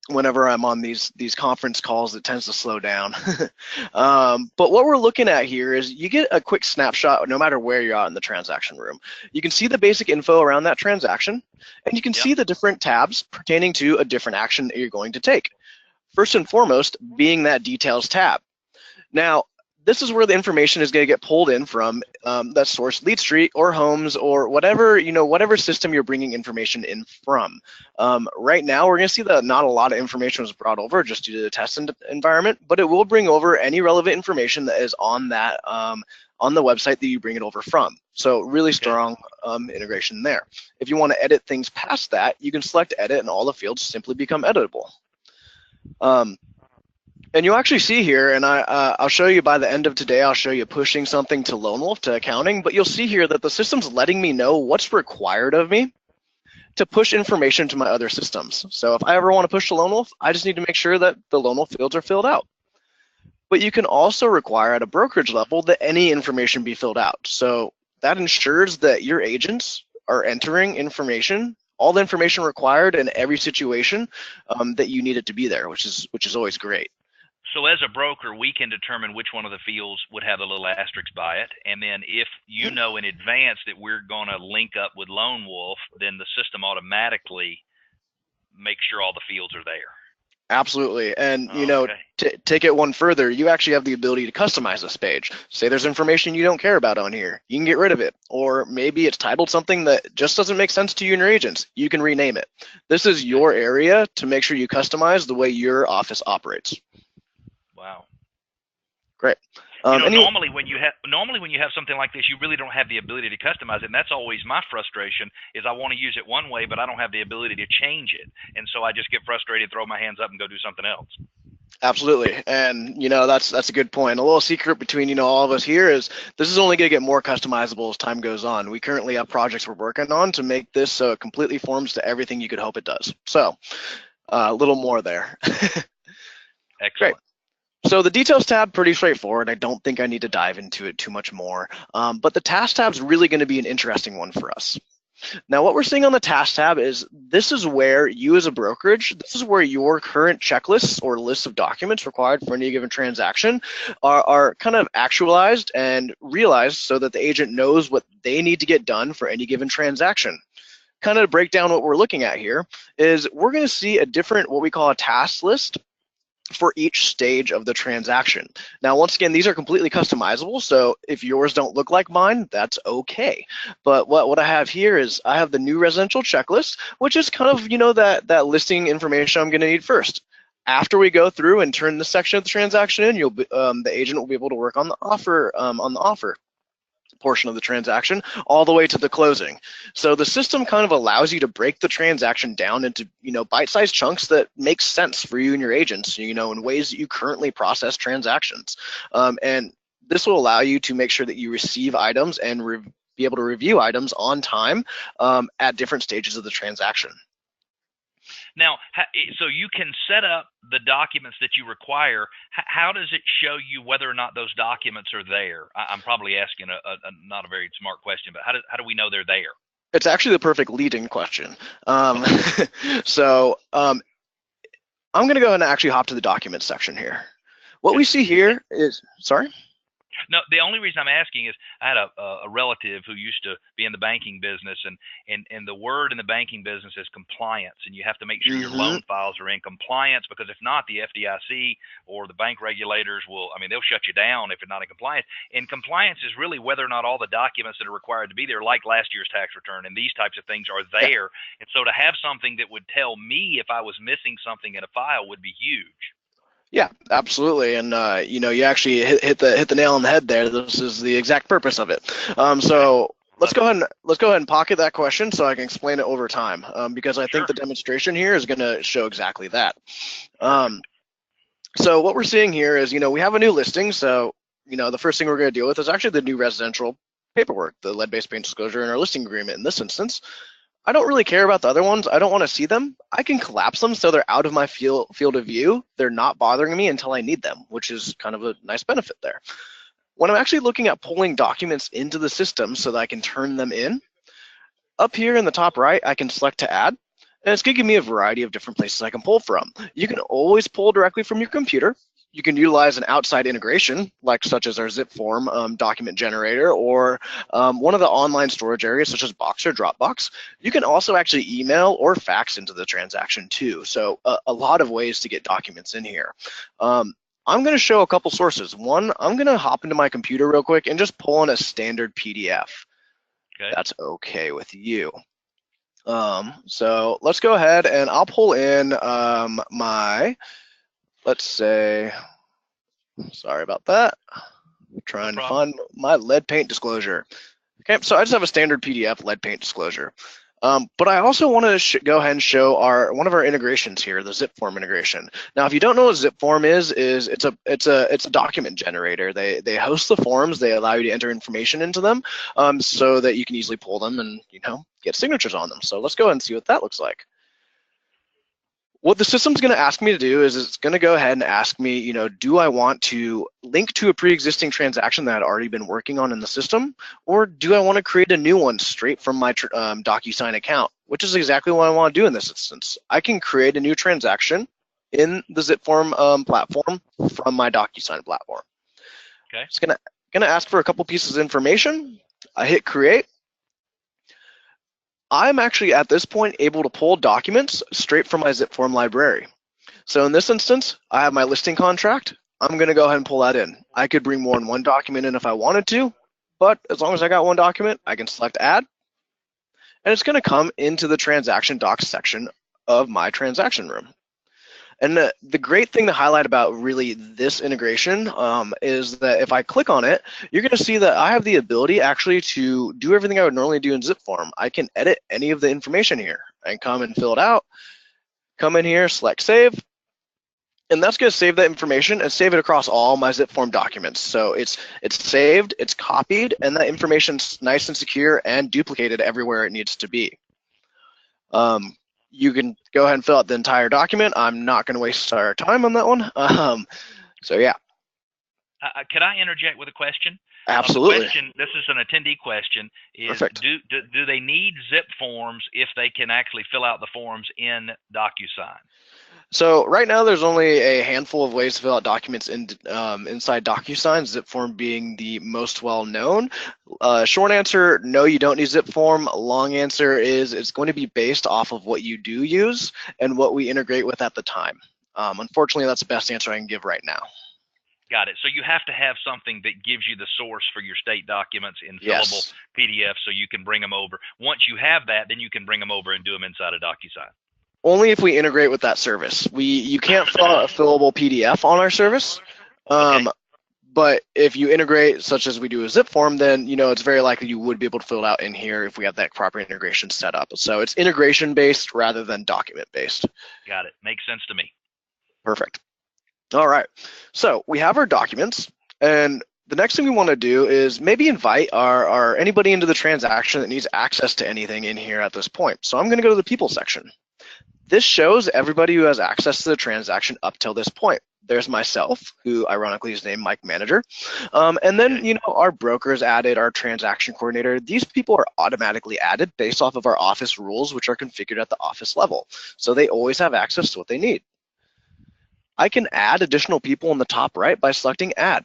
Whenever I'm on these conference calls, it tends to slow down. But what we're looking at here is you get a quick snapshot no matter where you're at in the transaction room. You can see the basic info around that transaction, and you can see the different tabs pertaining to a different action that you're going to take. First and foremost being that details tab. Now, this is where the information is going to get pulled in from that source lead street or homes or whatever, whatever system you're bringing information in from. Right now, we're going to see that not a lot of information was brought over just due to the test environment, but it will bring over any relevant information that is on that on the website that you bring it over from. So really strong integration there. If you want to edit things past that, you can select edit and all the fields simply become editable. And you'll actually see here, and I'll show you by the end of today, I'll show you pushing something to Lone Wolf to accounting, but you'll see here that the system's letting me know what's required of me to push information to my other systems. So if I ever want to push to Lone Wolf, I just need to make sure that the Lone Wolf fields are filled out. But you can also require at a brokerage level that any information be filled out. So that ensures that your agents are entering information, all the information required in every situation that you need it to be there, which is always great. So as a broker, we can determine which one of the fields would have a little asterisk by it. And then if you know in advance that we're going to link up with Lone Wolf, then the system automatically makes sure all the fields are there. Absolutely. And, take it one further, you actually have the ability to customize this page. Say there's information you don't care about on here. You can get rid of it. Or maybe it's titled something that just doesn't make sense to you and your agents. You can rename it. This is your area to make sure you customize the way your office operates. Wow. Great. Normally when you have something like this, you really don't have the ability to customize it, and that's always my frustration. Is I want to use it one way, but I don't have the ability to change it, and so I just get frustrated, throw my hands up, and go do something else. Absolutely, and that's a good point. A little secret between all of us here is this is only going to get more customizable as time goes on. We currently have projects we're working on to make this so it completely forms to everything you could hope it does. So a little more there. Excellent. Great. So the details tab, pretty straightforward. I don't think I need to dive into it too much more, but the task tab is really going to be an interesting one for us. Now, what we're seeing on the task tab is this is where you as a brokerage, this is where your current checklists or lists of documents required for any given transaction are kind of actualized and realized so that the agent knows what they need to get done for any given transaction. Kind of to break down what we're looking at here is we're going to see a different, what we call a task list for each stage of the transaction. Now, once again, these are completely customizable, so if yours don't look like mine, that's okay. But what I have here is I have the new residential checklist, which is kind of, that listing information I'm going to need first. After we go through and turn this section of the transaction in, the agent will be able to work on the offer portion of the transaction all the way to the closing. So the system kind of allows you to break the transaction down into bite-sized chunks that make sense for you and your agents, in ways that you currently process transactions. And this will allow you to make sure that you receive items and be able to review items on time at different stages of the transaction. Now, so you can set up the documents that you require. How does it show you whether or not those documents are there? I'm probably asking not a very smart question, but how do we know they're there? It's actually the perfect lead-in question. I'm going to go ahead and actually hop to the documents section here. What we see here is, sorry? No, the only reason I'm asking is I had a relative who used to be in the banking business, and the word in the banking business is compliance, and you have to make sure your loan files are in compliance, because if not, the FDIC or the bank regulators will, I mean, they'll shut you down if you're not in compliance. And compliance is really whether or not all the documents that are required to be there, like last year's tax return and these types of things, are there. And so to have something that would tell me if I was missing something in a file would be huge. Yeah, absolutely, and you know, you actually hit the nail on the head there. This is the exact purpose of it. So let's go ahead and pocket that question so I can explain it over time, because I think the demonstration here is going to show exactly that. So what we're seeing here is, you know, we have a new listing. So, you know, the first thing we're going to deal with is actually the new residential paperwork, the lead-based payment disclosure, and our listing agreement. In this instance, I don't really care about the other ones. I don't want to see them. I can collapse them so they're out of my field of view. They're not bothering me until I need them, which is kind of a nice benefit there. When I'm actually looking at pulling documents into the system so that I can turn them in, up here in the top right, I can select to add, and it's going to give me a variety of different places I can pull from. You can always pull directly from your computer. You can utilize an outside integration, like such as our zip form document generator, or one of the online storage areas, such as Box or Dropbox. You can also actually email or fax into the transaction too. So a lot of ways to get documents in here. I'm going to show a couple sources. One, I'm going to hop into my computer real quick and just pull in a standard PDF. Okay. That's okay with you. So let's go ahead and I'll pull in my, let's say, sorry about that. I'm trying to find my lead paint disclosure. Okay, so I just have a standard PDF lead paint disclosure. But I also want to go ahead and show one of our integrations here, the zip form integration. Now, if you don't know what zip form is it's a document generator. They host the forms. They allow you to enter information into them, so that you can easily pull them and, you know, get signatures on them. So let's go ahead and see what that looks like. What the system's going to ask me to do is it's going to go ahead and ask me, you know, do I want to link to a pre-existing transaction that I'd already been working on in the system, or do I want to create a new one straight from my DocuSign account, which is exactly what I want to do in this instance. I can create a new transaction in the zip form platform from my DocuSign platform. Okay. It's going to ask for a couple pieces of information. I hit create. I'm actually at this point able to pull documents straight from my zip form library. So in this instance, I have my listing contract. I'm going to go ahead and pull that in. I could bring more than one document in if I wanted to, but as long as I got one document, I can select add, and it's going to come into the transaction docs section of my transaction room. And the great thing to highlight about really this integration is that if I click on it, you're going to see that I have the ability actually to do everything I would normally do in zip form. I can edit any of the information here. I can come and fill it out, come in here, select save, and that's going to save that information and save it across all my zip form documents. So it's saved, it's copied, and that information's nice and secure and duplicated everywhere it needs to be. You can go ahead and fill out the entire document. I'm not going to waste our time on that one. So yeah. Could I interject with a question? Absolutely. This is an attendee question. Is perfect. Do they need zip forms if they can actually fill out the forms in DocuSign? So right now there's only a handful of ways to fill out documents inside DocuSign, zip form being the most well known. Short answer, no, you don't need zip form. Long answer is it's going to be based off of what you do use and what we integrate with at the time. Unfortunately, that's the best answer I can give right now. Got it. So you have to have something that gives you the source for your state documents in fillable PDF so you can bring them over. Once you have that, then you can bring them over and do them inside of DocuSign. Only if we integrate with that service. You can't fill out a fillable PDF on our service, but if you integrate, such as we do a zip form, then it's very likely you would be able to fill it out in here if we have that proper integration set up. So it's integration based rather than document based. Got it. Makes sense to me. Perfect. All right. So we have our documents, and the next thing we want to do is maybe invite our anybody into the transaction that needs access to anything in here at this point. So I'm going to go to the people section. This shows everybody who has access to the transaction up till this point. There's myself, who ironically is named Mike Manager. And then, our broker is added, our transaction coordinator. These people are automatically added based off of our office rules, which are configured at the office level. So they always have access to what they need. I can add additional people in the top right by selecting add.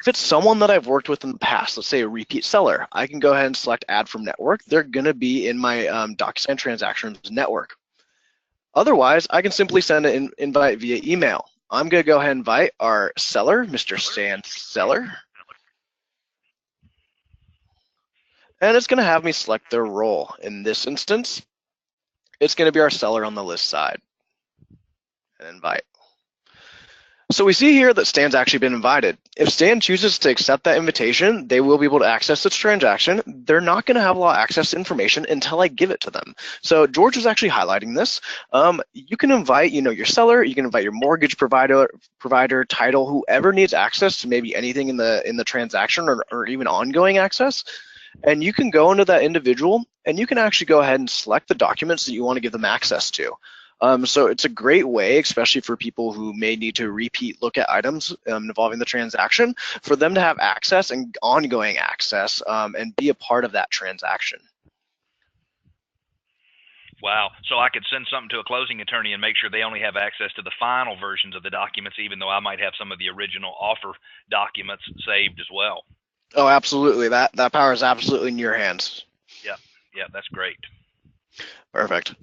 If it's someone that I've worked with in the past, let's say a repeat seller, I can go ahead and select add from network. They're going to be in my DocuSign Transaction Rooms network. Otherwise, I can simply send an invite via email. I'm going to go ahead and invite our seller, Mr. Stan Seller. And it's going to have me select their role. In this instance, it's going to be our seller on the list side. And invite. So we see here that Stan's actually been invited. If Stan chooses to accept that invitation, they will be able to access this transaction. They're not going to have a lot of access to information until I give it to them. So George was actually highlighting this. You can invite, your seller. You can invite your mortgage provider, title, whoever needs access to maybe anything in the transaction or even ongoing access. And you can go into that individual and you can actually go ahead and select the documents that you want to give them access to. So it's a great way, especially for people who may need to repeat look at items involving the transaction, for them to have access and ongoing access and be a part of that transaction. Wow. So I could send something to a closing attorney and make sure they only have access to the final versions of the documents, even though I might have some of the original offer documents saved as well. Oh, absolutely. That power is absolutely in your hands. Yeah, that's great. Perfect.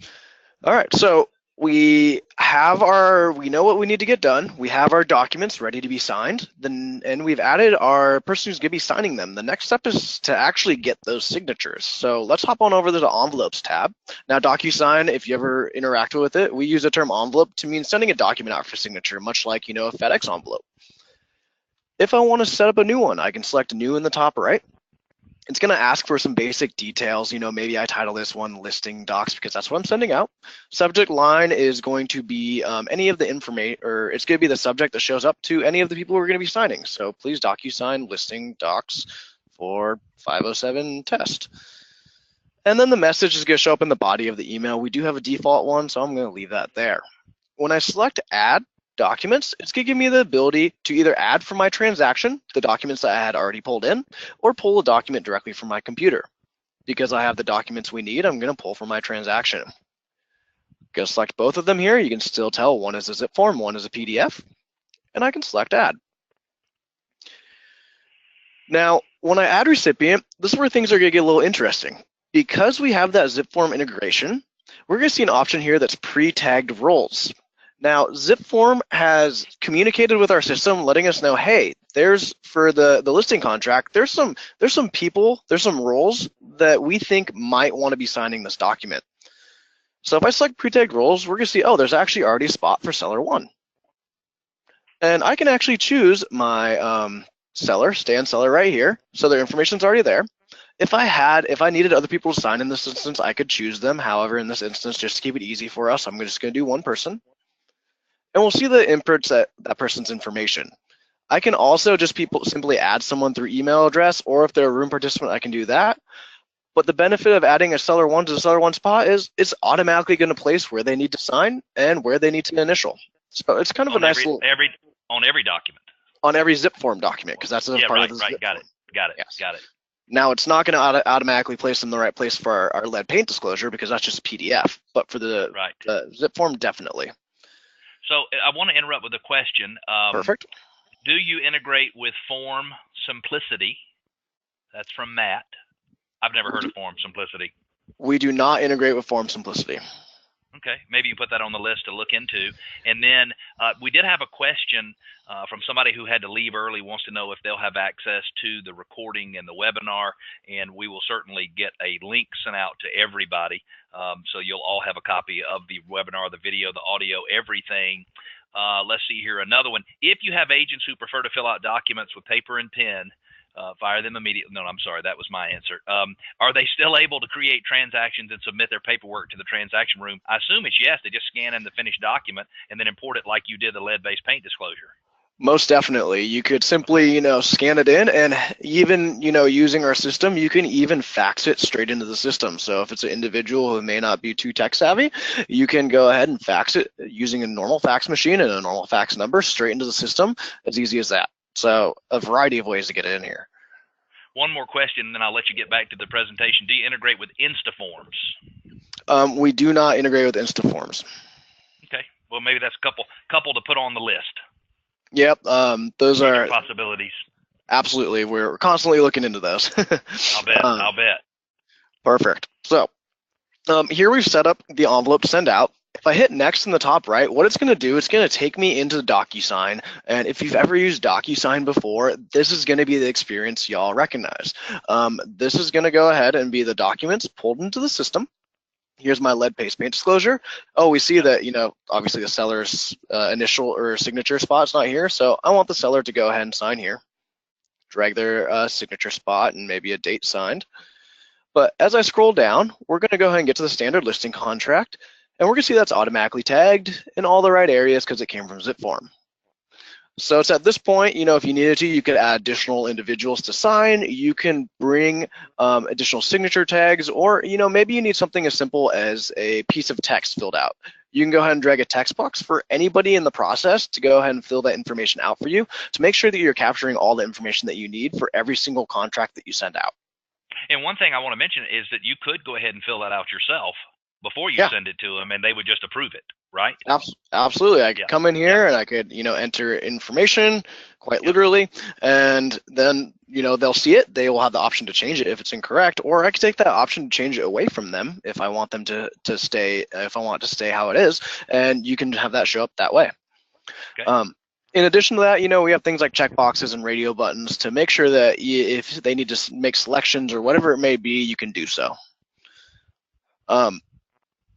All right. So we know what we need to get done. We have our documents ready to be signed, and we've added our person who's going to be signing them. The next step is to actually get those signatures. So let's hop on over to the envelopes tab. Now, DocuSign, if you ever interact with it, we use the term envelope to mean sending a document out for signature, much like, a FedEx envelope. If I want to set up a new one, I can select new in the top right. It's going to ask for some basic details. Maybe I title this one listing docs because that's what I'm sending out. Subject line is going to be any of the information, or it's going to be the subject that shows up to any of the people who are going to be signing. So please DocuSign listing docs for 507 test. And then the message is going to show up in the body of the email. We do have a default one, so I'm going to leave that there. When I select add documents, it's going to give me the ability to either add from my transaction the documents that I had already pulled in, or pull a document directly from my computer. Because I have the documents we need, I'm going to pull from my transaction. Go select both of them here. You can still tell one is a zip form, one is a PDF, and I can select add. Now, when I add recipient, this is where things are going to get a little interesting. Because we have that zip form integration, we're going to see an option here that's pre-tagged roles. Now, ZipForm has communicated with our system, letting us know, hey, for the listing contract, there's some people, there's some roles that we think might want to be signing this document. So if I select pre-tagged roles, we're going to see, oh, there's actually already a spot for seller one. And I can actually choose my Stan Seller right here. So their information's already there. If I needed other people to sign in this instance, I could choose them. However, in this instance, just to keep it easy for us, I'm just going to do one person. And we'll see the inputs that person's information. I can also just simply add someone through email address, or if they're a room participant, I can do that. But the benefit of adding a seller one to the seller one spot is it's automatically going to place where they need to sign and where they need to initial. So it's kind of a nice little on every document. On every zip form document, because that's a part of the zip got form. Yes. Got it. Now it's not going to automatically place them in the right place for our lead paint disclosure because that's just a PDF. But for the zip form, definitely. So I want to interrupt with a question. Perfect. Do you integrate with Form Simplicity? That's from Matt. I've never heard of Form Simplicity. We do not integrate with Form Simplicity. Okay, maybe you put that on the list to look into. And then we did have a question from somebody who had to leave early, wants to know if they'll have access to the recording and the webinar, and we will certainly get a link sent out to everybody. So you'll all have a copy of the webinar, the video, the audio, everything. Let's see here, another one. If you have agents who prefer to fill out documents with paper and pen, fire them immediately. No, I'm sorry, that was my answer. Are they still able to create transactions and submit their paperwork to the transaction room? I assume it's yes. They just scan in the finished document and then import it like you did the lead-based paint disclosure. Most definitely. You could simply, scan it in, and even, using our system, you can even fax it straight into the system. So if it's an individual who may not be too tech savvy, you can go ahead and fax it using a normal fax machine and a normal fax number straight into the system. As easy as that. So a variety of ways to get it in here. One more question, and then I'll let you get back to the presentation. Do you integrate with Insta Forms? We do not integrate with Insta Forms. Okay. Well, maybe that's a couple to put on the list. Yep. Those are possibilities. Absolutely. We're constantly looking into this. I'll bet. Perfect. So here we've set up the envelope to send out. If I hit next in the top right, what it's going to do, it's going to take me into DocuSign. And if you've ever used DocuSign before, this is going to be the experience y'all recognize. This is going to go ahead and be the documents pulled into the system. Here's my lead paste paint disclosure. Oh, we see that, obviously the seller's initial or signature spot's not here. So I want the seller to go ahead and sign here. Drag their signature spot and maybe a date signed. But as I scroll down, we're going to go ahead and get to the standard listing contract. And we're going to see that's automatically tagged in all the right areas because it came from zip form. So it's at this point, if you needed to, you could add additional individuals to sign. You can bring additional signature tags, or maybe you need something as simple as a piece of text filled out. You can go ahead and drag a text box for anybody in the process to go ahead and fill that information out for you to make sure that you're capturing all the information that you need for every single contract that you send out. And one thing I want to mention is that you could go ahead and fill that out yourself before you send it to them, and they would just approve it, right? Absolutely. I could come in here and I could, enter information quite literally, and then, they'll see it. They will have the option to change it if it's incorrect, or I could take that option to change it away from them if I want them to stay, if I want it to stay how it is, and you can have that show up that way. Okay. In addition to that, we have things like checkboxes and radio buttons to make sure that if they need to make selections or whatever it may be, you can do so.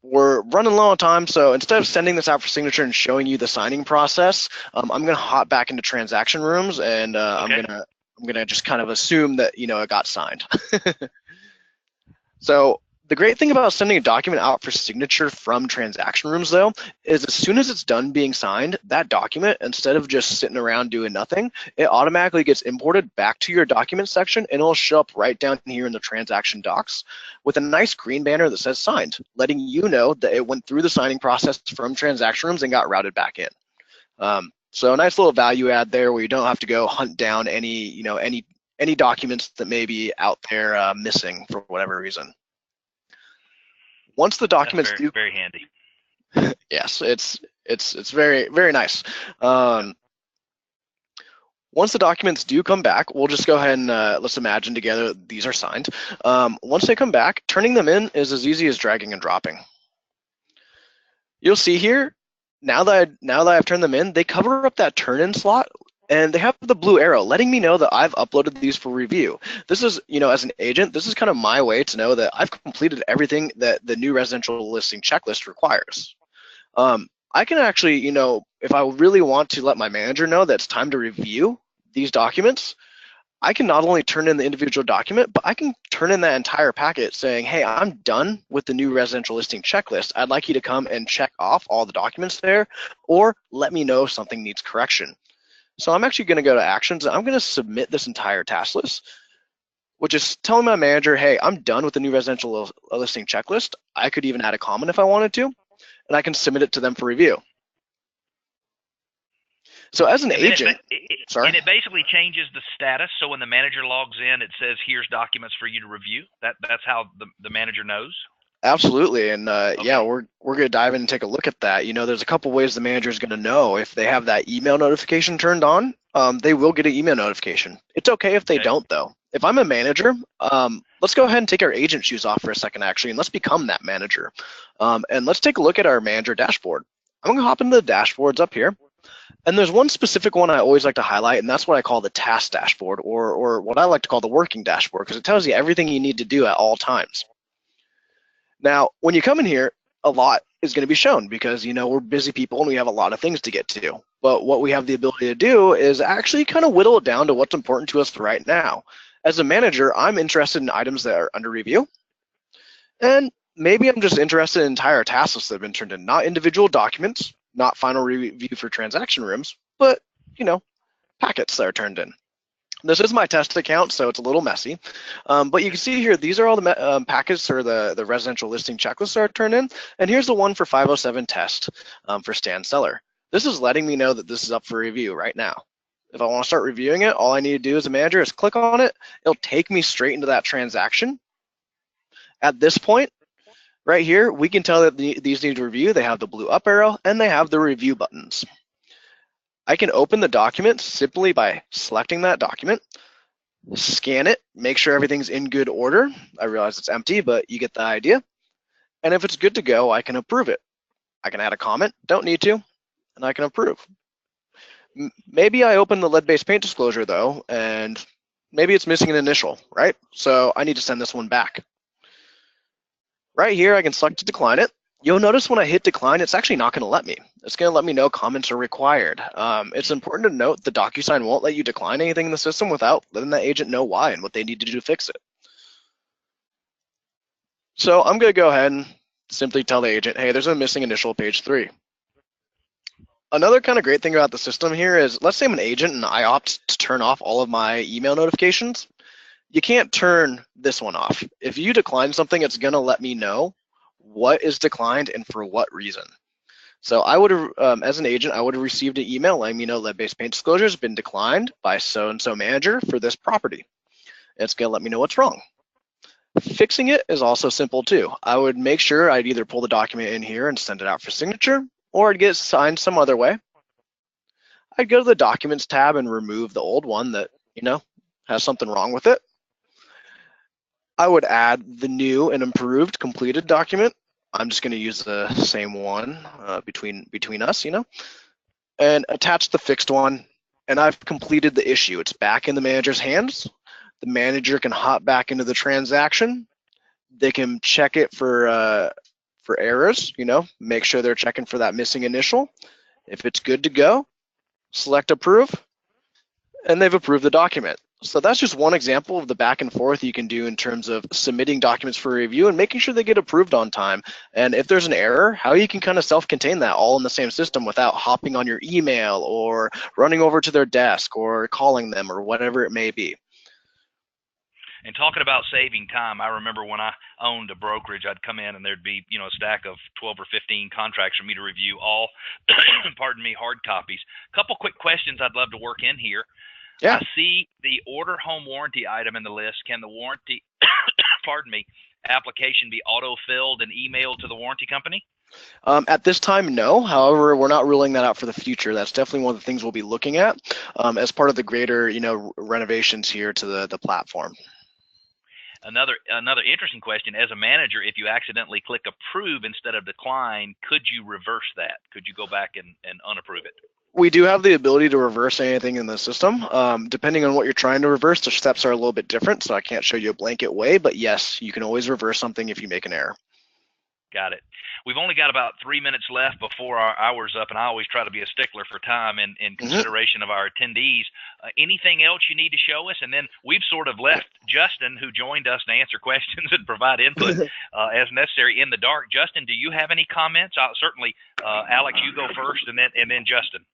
We're running low on time, so instead of sending this out for signature and showing you the signing process, I'm going to hop back into transaction rooms, and I'm gonna just kind of assume that it got signed. So the great thing about sending a document out for signature from transaction rooms, though, is as soon as it's done being signed, that document, instead of just sitting around doing nothing, it automatically gets imported back to your document section, and it'll show up right down here in the transaction docs with a nice green banner that says signed, letting you know that it went through the signing process from transaction rooms and got routed back in. So a nice little value add there where you don't have to go hunt down any documents that may be out there missing for whatever reason. Once the documents do very handy. Yes, it's very, very nice. Once the documents do come back, we'll just go ahead and let's imagine together these are signed. Once they come back, turning them in is as easy as dragging and dropping. You'll see here, now that I've turned them in, they cover up that turn-in slot, and they have the blue arrow letting me know that I've uploaded these for review. This is, as an agent, this is kind of my way to know that I've completed everything that the new residential listing checklist requires. I can actually, if I really want to let my manager know that it's time to review these documents, I can not only turn in the individual document, but I can turn in that entire packet saying, hey, I'm done with the new residential listing checklist. I'd like you to come and check off all the documents there, or let me know if something needs correction. So I'm actually going to go to actions. I'm going to submit this entire task list, which is telling my manager, hey, I'm done with the new residential listing checklist. I could even add a comment if I wanted to, and I can submit it to them for review. So as an agent, and it basically changes the status. So when the manager logs in, it says, here's documents for you to review. That's how the manager knows? Absolutely, and yeah, we're going to dive in and take a look at that. There's a couple ways the manager is going to know. If they have that email notification turned on, they will get an email notification. It's okay if they don't, though. If I'm a manager, let's go ahead and take our agent shoes off for a second, actually, and let's become that manager. And let's take a look at our manager dashboard. I'm going to hop into the dashboards up here. And there's one specific one I always like to highlight, and that's what I call the task dashboard, or what I like to call the working dashboard, because it tells you everything you need to do at all times. Now, when you come in here, a lot is going to be shown because, we're busy people and we have a lot of things to get to. But what we have the ability to do is actually kind of whittle it down to what's important to us right now. As a manager, I'm interested in items that are under review. And maybe I'm just interested in entire task lists that have been turned in, not individual documents, not final review for transaction rooms, but, packets that are turned in. This is my test account, so it's a little messy. But you can see here, these are all the packets or the residential listing checklists that are turned in. And here's the one for 507 test for Stan Seller. This is letting me know that this is up for review right now. If I want to start reviewing it, all I need to do as a manager is click on it. It'll take me straight into that transaction. At this point, right here, we can tell that these need to review. They have the blue up arrow and they have the review buttons. I can open the document simply by selecting that document, scan it, make sure everything's in good order. I realize it's empty, but you get the idea. And if it's good to go, I can approve it. I can add a comment, don't need to, and I can approve. Maybe I open the lead-based paint disclosure though, and maybe it's missing an initial, right? So I need to send this one back. Right here, I can select to decline it. You'll notice when I hit decline, it's actually not going to let me. It's going to let me know comments are required. It's important to note the DocuSign won't let you decline anything in the system without letting the agent know why and what they need to do to fix it. So I'm going to go ahead and simply tell the agent, hey, there's a missing initial page 3. Another kind of great thing about the system here is, let's say I'm an agent and I opt to turn off all of my email notifications. You can't turn this one off. If you decline something, it's going to let me know what is declined and for what reason. So I would have, as an agent, I would have received an email letting me know lead-based paint disclosure has been declined by so-and-so manager for this property. It's going to let me know what's wrong. Fixing it is also simple too. I would make sure I'd either pull the document in here and send it out for signature, or I'd get it signed some other way. I'd go to the Documents tab and remove the old one that, has something wrong with it. I would add the new and improved completed document. I'm just going to use the same one between us, and attach the fixed one. And I've completed the issue. It's back in the manager's hands. The manager can hop back into the transaction. They can check it for errors, make sure they're checking for that missing initial. If it's good to go, select approve, and they've approved the document. So that's just one example of the back and forth you can do in terms of submitting documents for review and making sure they get approved on time. And if there's an error, how you can kind of self-contain that all in the same system without hopping on your email or running over to their desk or calling them or whatever it may be. And talking about saving time, I remember when I owned a brokerage, I'd come in and there'd be, a stack of 12 or 15 contracts for me to review, all, pardon me, hard copies. A couple quick questions I'd love to work in here. Yeah. I see the order home warranty item in the list. Can the warranty, pardon me, application be auto-filled and emailed to the warranty company? At this time, no. However, we're not ruling that out for the future. That's definitely one of the things we'll be looking at as part of the greater, renovations here to the platform. Another interesting question, as a manager, if you accidentally click approve instead of decline, could you reverse that? Could you go back and unapprove it? We do have the ability to reverse anything in the system. Depending on what you're trying to reverse, the steps are a little bit different, so I can't show you a blanket way, but yes, you can always reverse something if you make an error. Got it. We've only got about 3 minutes left before our hour's up, and I always try to be a stickler for time in consideration of our attendees. Anything else you need to show us? And then we've sort of left Justin, who joined us to answer questions and provide input as necessary, in the dark. Justin, do you have any comments? Certainly, Alex, you go first, and then Justin.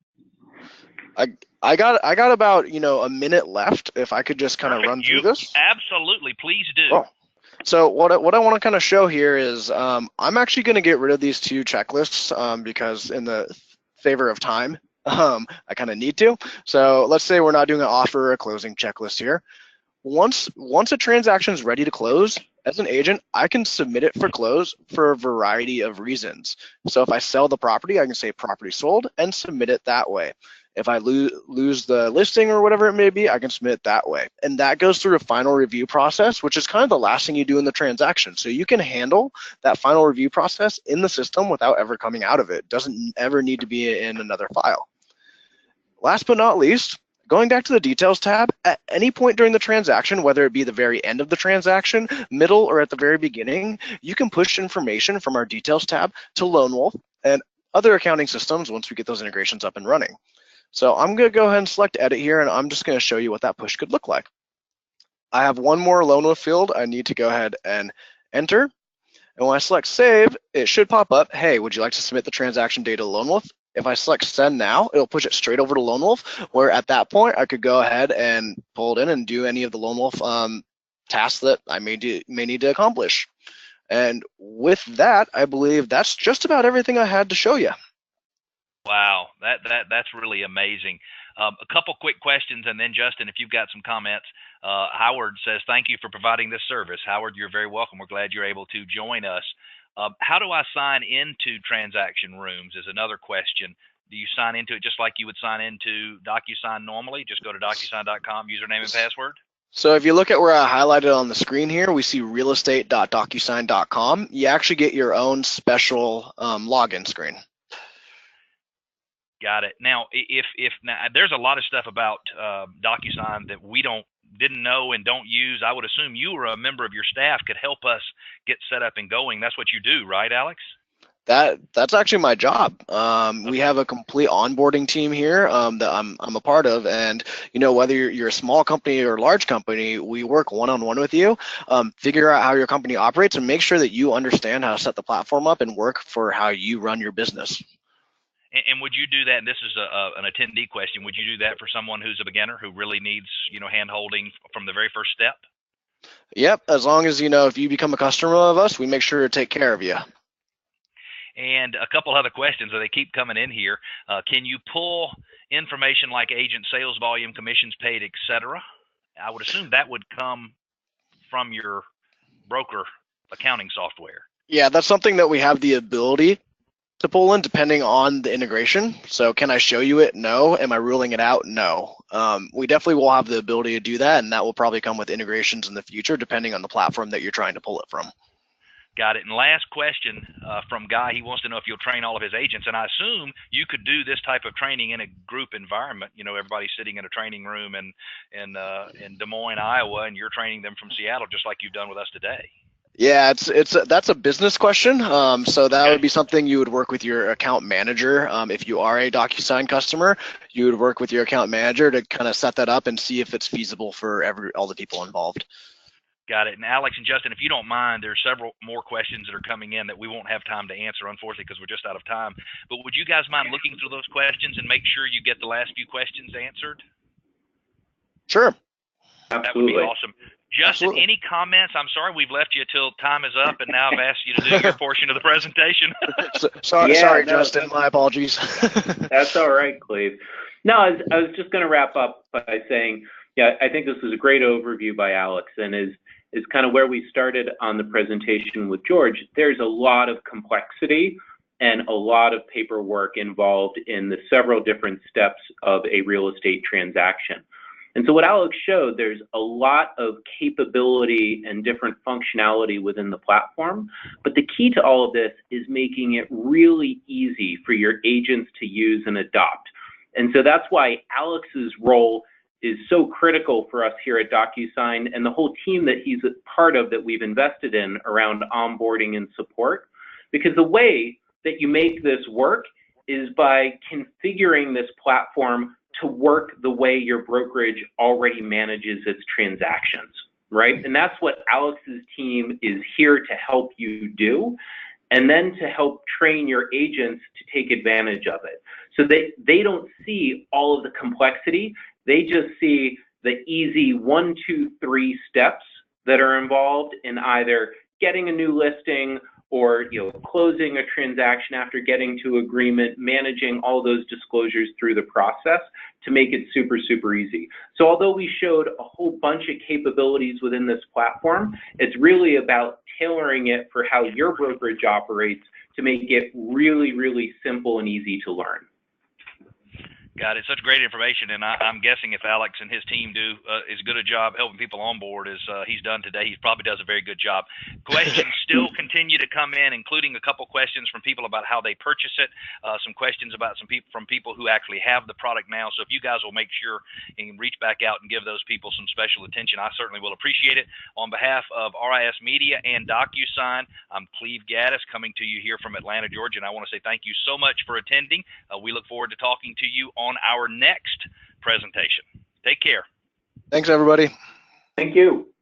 I got about a minute left. If I could just kind of run through this. Absolutely, please do. Oh. So what I want to kind of show here is I'm actually going to get rid of these 2 checklists because in the favor of time, I kind of need to. So let's say we're not doing an offer or a closing checklist here. Once a transaction is ready to close, as an agent, I can submit it for close for a variety of reasons. So if I sell the property, I can say property sold and submit it that way. If I lose the listing or whatever it may be, I can submit it that way. And that goes through a final review process, which is kind of the last thing you do in the transaction. So you can handle that final review process in the system without ever coming out of it. It doesn't ever need to be in another file. Last but not least, going back to the Details tab, at any point during the transaction, whether it be the very end of the transaction, middle, or at the very beginning, you can push information from our Details tab to Lone Wolf and other accounting systems once we get those integrations up and running. So I'm going to go ahead and select Edit here, and I'm just going to show you what that push could look like. I have one more Lone Wolf field I need to go ahead and enter. And when I select Save, it should pop up, hey, would you like to submit the transaction data to Lone Wolf? If I select Send Now, it'll push it straight over to Lone Wolf, where at that point, I could go ahead and pull it in and do any of the Lone Wolf tasks that I may need to accomplish. And with that, I believe that's just about everything I had to show you. Wow, that's really amazing. A couple quick questions, and then Justin, if you've got some comments. Howard says, thank you for providing this service. Howard, you're very welcome. We're glad you're able to join us. How do I sign into Transaction Rooms is another question. Do you sign into it just like you would sign into DocuSign normally? Just go to DocuSign.com, username and password? So if you look at where I highlighted on the screen here, we see realestate.docusign.com. You actually get your own special login screen. Got it. Now, now, there's a lot of stuff about DocuSign that we didn't know and don't use. I would assume you or a member of your staff could help us get set up and going. That's what you do, right, Alex? That's actually my job. Okay. We have a complete onboarding team here that I'm a part of, and whether you're a small company or a large company, we work one-on-one with you, figure out how your company operates, and make sure that you understand how to set the platform up and work for how you run your business. And would you do that? And this is an attendee question. Would you do that for someone who's a beginner who really needs hand-holding from the very first step? Yep. As long as if you become a customer of us, we make sure to take care of you. And a couple other questions that they keep coming in here. Can you pull information like agent sales volume, commissions paid, etc.? I would assume that would come from your broker accounting software. Yeah, that's something that we have the ability to pull in depending on the integration. So can I show you it? No. Am I ruling it out? No. We definitely will have the ability to do that, and that will probably come with integrations in the future depending on the platform that you're trying to pull it from. Got it. And last question from Guy. He wants to know if you'll train all of his agents. And I assume you could do this type of training in a group environment. Everybody's sitting in a training room in Des Moines, Iowa, and you're training them from Seattle, just like you've done with us today. Yeah, that's a business question. So that would be something you would work with your account manager. If you are a DocuSign customer, you would work with your account manager to kind of set that up and see if it's feasible for all the people involved. Got it. And Alex and Justin, if you don't mind, there's several more questions that are coming in that we won't have time to answer, unfortunately, because we're just out of time. But would you guys mind looking through those questions and make sure you get the last few questions answered? Sure. That would be awesome. Justin, any comments? I'm sorry we've left you till time is up, and now I've asked you to do your portion of the presentation. Sorry, Justin. My apologies. That's all right, Cleve. No, I was just going to wrap up by saying, yeah, I think this was a great overview by Alex, and is kind of where we started on the presentation with George. There's a lot of complexity and a lot of paperwork involved in the several different steps of a real estate transaction. And so what Alex showed, there's a lot of capability and different functionality within the platform, but the key to all of this is making it really easy for your agents to use and adopt. And so that's why Alex's role is so critical for us here at DocuSign, and the whole team that he's a part of that we've invested in around onboarding and support. Because the way that you make this work is by configuring this platform to work the way your brokerage already manages its transactions, right? And that's what Alex's team is here to help you do, and then to help train your agents to take advantage of it. So they don't see all of the complexity. They just see the easy 1, 2, 3 steps that are involved in either getting a new listing or closing a transaction after getting to agreement, managing all those disclosures through the process to make it super, super easy. So although we showed a whole bunch of capabilities within this platform, it's really about tailoring it for how your brokerage operates to make it really, really simple and easy to learn. Got it. Such great information, and I'm guessing if Alex and his team do as good a job helping people on board as he's done today, he probably does a very good job. Questions still continue to come in, including a couple questions from people about how they purchase it, some questions about from people who actually have the product now. So if you guys will make sure and reach back out and give those people some special attention, I certainly will appreciate it. On behalf of RISMedia and DocuSign, I'm Cleve Gaddis coming to you here from Atlanta, Georgia, and I want to say thank you so much for attending. We look forward to talking to you on our next presentation. Take care. Thanks, everybody. Thank you.